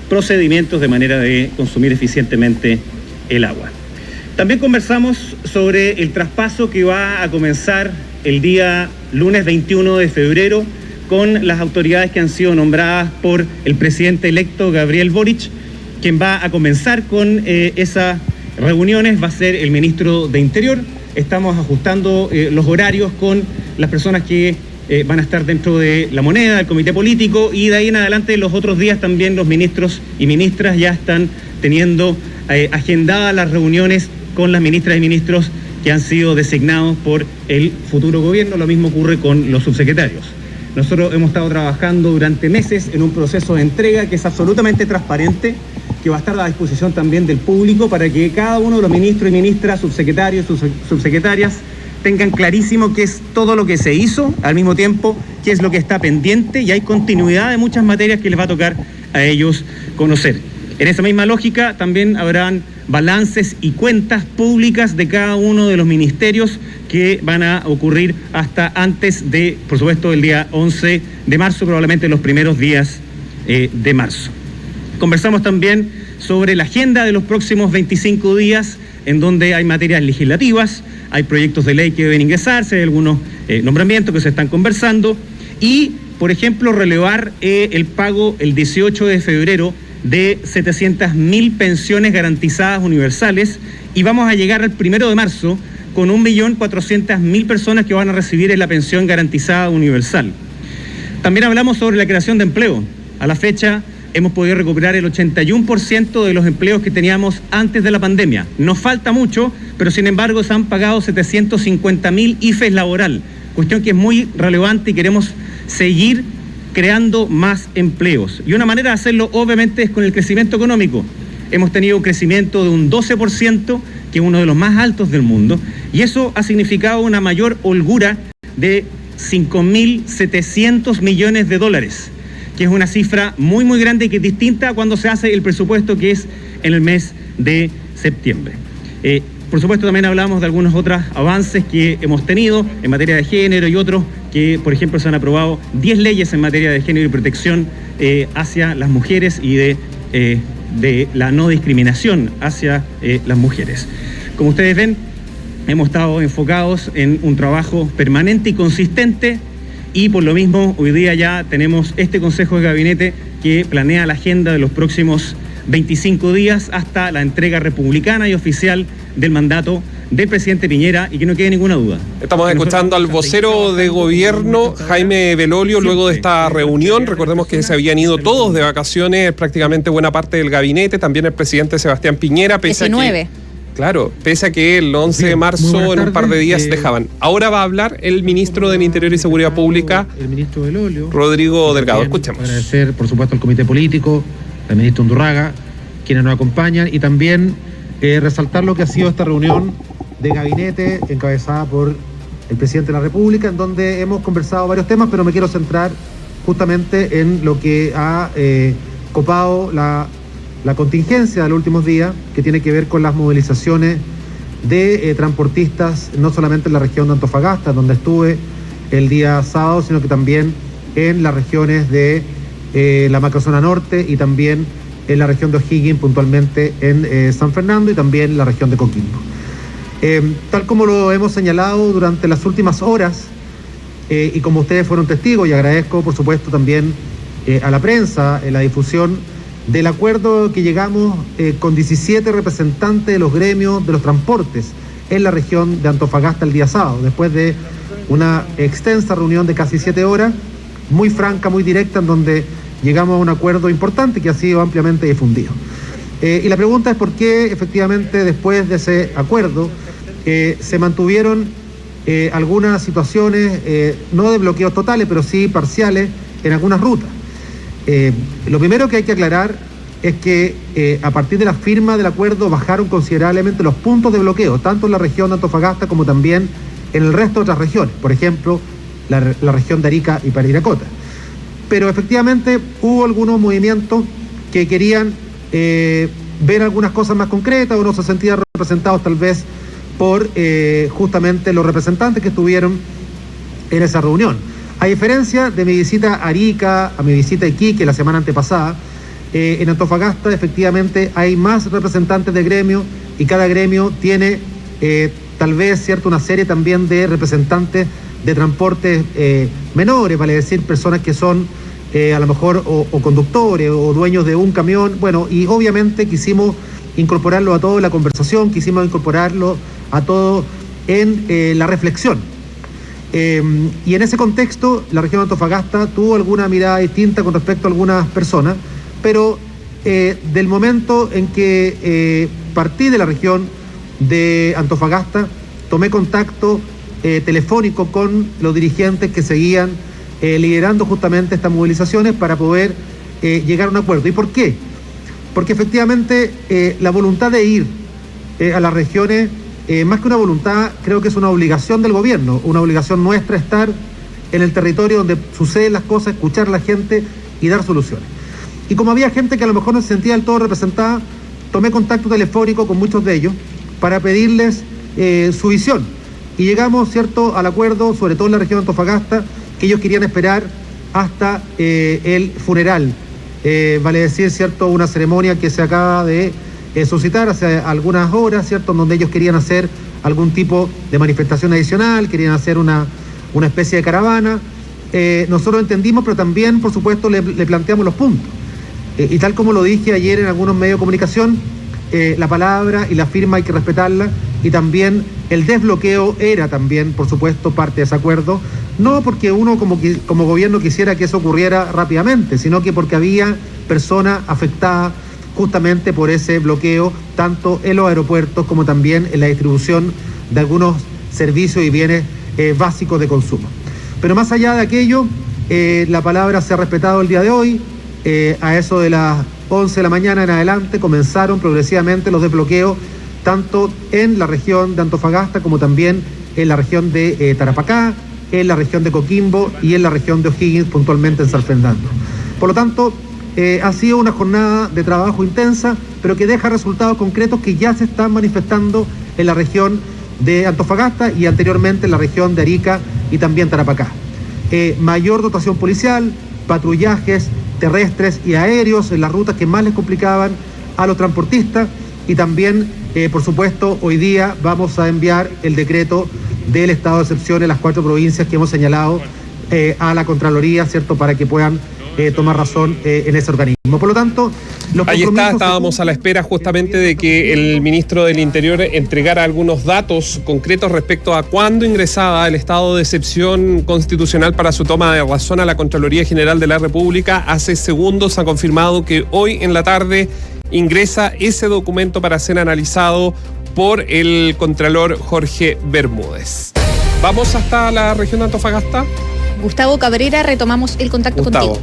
procedimientos de manera de consumir eficientemente el agua. También conversamos sobre el traspaso que va a comenzar el día lunes 21 de febrero con las autoridades que han sido nombradas por el presidente electo Gabriel Boric. Quien va a comenzar con esas reuniones va a ser el ministro de Interior. Estamos ajustando los horarios con las personas que van a estar dentro de la moneda, del comité político, y de ahí en adelante los otros días también los ministros y ministras ya están teniendo agendadas las reuniones con las ministras y ministros que han sido designados por el futuro gobierno. Lo mismo ocurre con los subsecretarios. Nosotros hemos estado trabajando durante meses en un proceso de entrega que es absolutamente transparente, que va a estar a la disposición también del público para que cada uno de los ministros y ministras, subsecretarios, subsecretarias, tengan clarísimo qué es todo lo que se hizo, al mismo tiempo qué es lo que está pendiente, y hay continuidad de muchas materias que les va a tocar a ellos conocer. En esa misma lógica también habrán balances y cuentas públicas de cada uno de los ministerios que van a ocurrir hasta antes de, por supuesto, el día 11 de marzo, probablemente los primeros días de marzo. Conversamos también sobre la agenda de los próximos 25 días, en donde hay materias legislativas, hay proyectos de ley que deben ingresarse, hay algunos nombramientos que se están conversando, y, por ejemplo, relevar el pago el 18 de febrero de 700.000 pensiones garantizadas universales, y vamos a llegar al 1 de marzo con 1.400.000 personas que van a recibir la pensión garantizada universal. También hablamos sobre la creación de empleo. A la fecha hemos podido recuperar el 81% de los empleos que teníamos antes de la pandemia. Nos falta mucho, pero sin embargo se han pagado 750.000 IFES laboral, cuestión que es muy relevante y queremos seguir creando más empleos. Y una manera de hacerlo obviamente es con el crecimiento económico. Hemos tenido un crecimiento de un 12%, que es uno de los más altos del mundo, y eso ha significado una mayor holgura de 5.700 millones de dólares, que es una cifra muy, muy grande y que es distinta a cuando se hace el presupuesto, que es en el mes de septiembre. Por supuesto, también hablamos de algunos otros avances que hemos tenido en materia de género y otros que, por ejemplo, se han aprobado 10 leyes en materia de género y protección hacia las mujeres y de la no discriminación hacia las mujeres. Como ustedes ven, hemos estado enfocados en un trabajo permanente y consistente, y por lo mismo hoy día ya tenemos este Consejo de Gabinete que planea la agenda de los próximos 25 días hasta la entrega republicana y oficial del mandato del presidente Piñera, y que no quede ninguna duda. Estamos escuchando al vocero de gobierno, Jaime Belolio, luego de esta reunión. Recordemos que se habían ido todos de vacaciones, prácticamente buena parte del gabinete, también el presidente Sebastián Piñera, pese 19. a que, claro, pese a que el 11 de marzo en un par de días dejaban. Ahora va a hablar el ministro del Interior y Seguridad Pública, el ministro Belolio, Rodrigo Delgado. Escuchemos. Agradecer, por supuesto, al comité político, al ministro Undurraga, quienes nos acompañan, y también resaltar lo que ha sido esta reunión de gabinete encabezada por el presidente de la República, en donde hemos conversado varios temas, pero me quiero centrar justamente en lo que ha copado la contingencia de los últimos días, que tiene que ver con las movilizaciones de transportistas, no solamente en la región de Antofagasta, donde estuve el día sábado, sino que también en las regiones de la macrozona norte y también en la región de O'Higgins, puntualmente en San Fernando, y también en la región de Coquimbo. Tal como lo hemos señalado durante las últimas horas, y como ustedes fueron testigos, y agradezco por supuesto también a la prensa la difusión del acuerdo que llegamos con 17 representantes de los gremios de los transportes en la región de Antofagasta el día sábado, después de una extensa reunión de casi 7 horas, muy franca, muy directa, en donde llegamos a un acuerdo importante que ha sido ampliamente difundido. Y la pregunta es por qué efectivamente después de ese acuerdo se mantuvieron algunas situaciones, no de bloqueos totales, pero sí parciales en algunas rutas. Lo primero que hay que aclarar es que a partir de la firma del acuerdo bajaron considerablemente los puntos de bloqueo, tanto en la región de Antofagasta como también en el resto de otras regiones, por ejemplo, la región de Arica y Parinacota. Pero efectivamente hubo algunos movimientos que querían ver algunas cosas más concretas, o no se sentían representados tal vez por justamente los representantes que estuvieron en esa reunión. A diferencia de mi visita a Arica, a mi visita a Iquique la semana antepasada, en Antofagasta efectivamente hay más representantes de gremio, y cada gremio tiene tal vez una serie también de representantes de transportes menores, vale decir, personas que son a lo mejor o conductores o dueños de un camión. Bueno, y obviamente quisimos incorporarlo a todo en la conversación, quisimos incorporarlo a todo en la reflexión. Y en ese contexto, la región de Antofagasta tuvo alguna mirada distinta con respecto a algunas personas, pero del momento en que partí de la región de Antofagasta, tomé contacto telefónico con los dirigentes que seguían liderando justamente estas movilizaciones para poder llegar a un acuerdo. ¿Y por qué? Porque efectivamente la voluntad de ir a las regiones, más que una voluntad, creo que es una obligación del gobierno, una obligación nuestra estar en el territorio donde suceden las cosas, escuchar a la gente y dar soluciones. Y como había gente que a lo mejor no se sentía del todo representada, tomé contacto telefónico con muchos de ellos para pedirles su visión. Y llegamos, al acuerdo, sobre todo en la región de Antofagasta, que ellos querían esperar hasta el funeral. Vale decir, una ceremonia que se acaba de suscitar hace algunas horas, en donde ellos querían hacer algún tipo de manifestación adicional, querían hacer una especie de caravana. Nosotros entendimos, pero también, por supuesto, le planteamos los puntos. Y tal como lo dije ayer en algunos medios de comunicación, la palabra y la firma hay que respetarla, y también el desbloqueo era también, por supuesto, parte de ese acuerdo, no porque uno como gobierno quisiera que eso ocurriera rápidamente, sino que porque había personas afectadas justamente por ese bloqueo, tanto en los aeropuertos como también en la distribución de algunos servicios y bienes básicos de consumo. Pero más allá de aquello, la palabra se ha respetado el día de hoy. A eso de las 11 de la mañana en adelante comenzaron progresivamente los desbloqueos, tanto en la región de Antofagasta como también en la región de Tarapacá, en la región de Coquimbo y en la región de O'Higgins, puntualmente en San Fernando. Por lo tanto, ha sido una jornada de trabajo intensa, pero que deja resultados concretos que ya se están manifestando en la región de Antofagasta y anteriormente en la región de Arica y también Tarapacá. Mayor dotación policial, patrullajes terrestres y aéreos en las rutas que más les complicaban a los transportistas, y también, por supuesto, hoy día vamos a enviar el decreto del estado de excepción en las 4 provincias que hemos señalado a la Contraloría, ¿cierto?, para que puedan tomar razón en ese organismo. Por lo tanto, ahí está, estábamos a la espera justamente de que el ministro del Interior entregara algunos datos concretos respecto a cuándo ingresaba el estado de excepción constitucional para su toma de razón a la Contraloría General de la República. Hace segundos ha confirmado que hoy en la tarde ingresa ese documento para ser analizado por el contralor Jorge Bermúdez. Vamos hasta la región de Antofagasta. Gustavo Cabrera, retomamos el contacto contigo.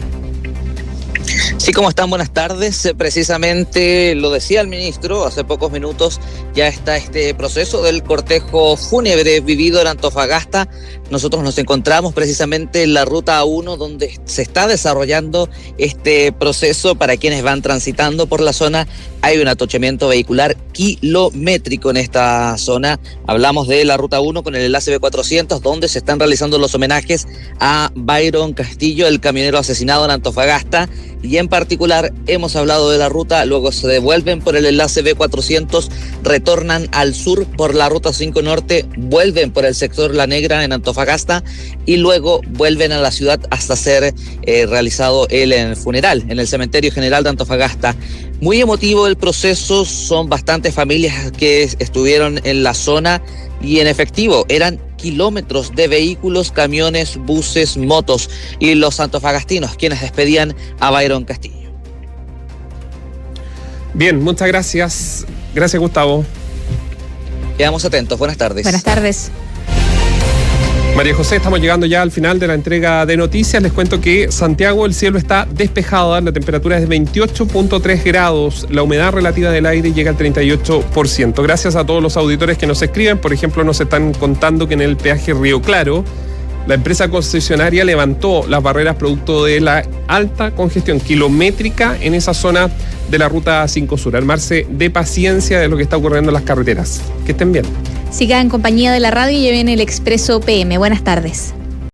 Sí, ¿cómo están? Buenas tardes. Precisamente lo decía el ministro hace pocos minutos, ya está este proceso del cortejo fúnebre vivido en Antofagasta. Nosotros nos encontramos precisamente en la ruta 1 donde se está desarrollando este proceso. Para quienes van transitando por la zona, hay un atochamiento vehicular kilométrico en esta zona. Hablamos de la ruta 1 con el enlace B400, donde se están realizando los homenajes a Byron Castillo, el camionero asesinado en Antofagasta. Y en particular hemos hablado de la ruta, luego se devuelven por el enlace B400, retornan al sur por la ruta 5 Norte, vuelven por el sector La Negra en Antofagasta y luego vuelven a la ciudad hasta ser realizado el funeral en el Cementerio General de Antofagasta. Muy emotivo el proceso, son bastantes familias que estuvieron en la zona y en efectivo eran kilómetros de vehículos, camiones, buses, motos y los antofagastinos quienes despedían a Byron Castillo. Bien, muchas gracias. Gracias, Gustavo. Quedamos atentos. Buenas tardes. Buenas tardes. María José, estamos llegando ya al final de la entrega de noticias. Les cuento que Santiago, el cielo está despejado, la temperatura es de 28.3 grados, la humedad relativa del aire llega al 38%. Gracias a todos los auditores que nos escriben. Por ejemplo, nos están contando que en el peaje Río Claro, la empresa concesionaria levantó las barreras producto de la alta congestión kilométrica en esa zona de la ruta 5 Sur. Armarse de paciencia de lo que está ocurriendo en las carreteras. Que estén bien. Siga en compañía de la radio y lleven el Expreso PM. Buenas tardes.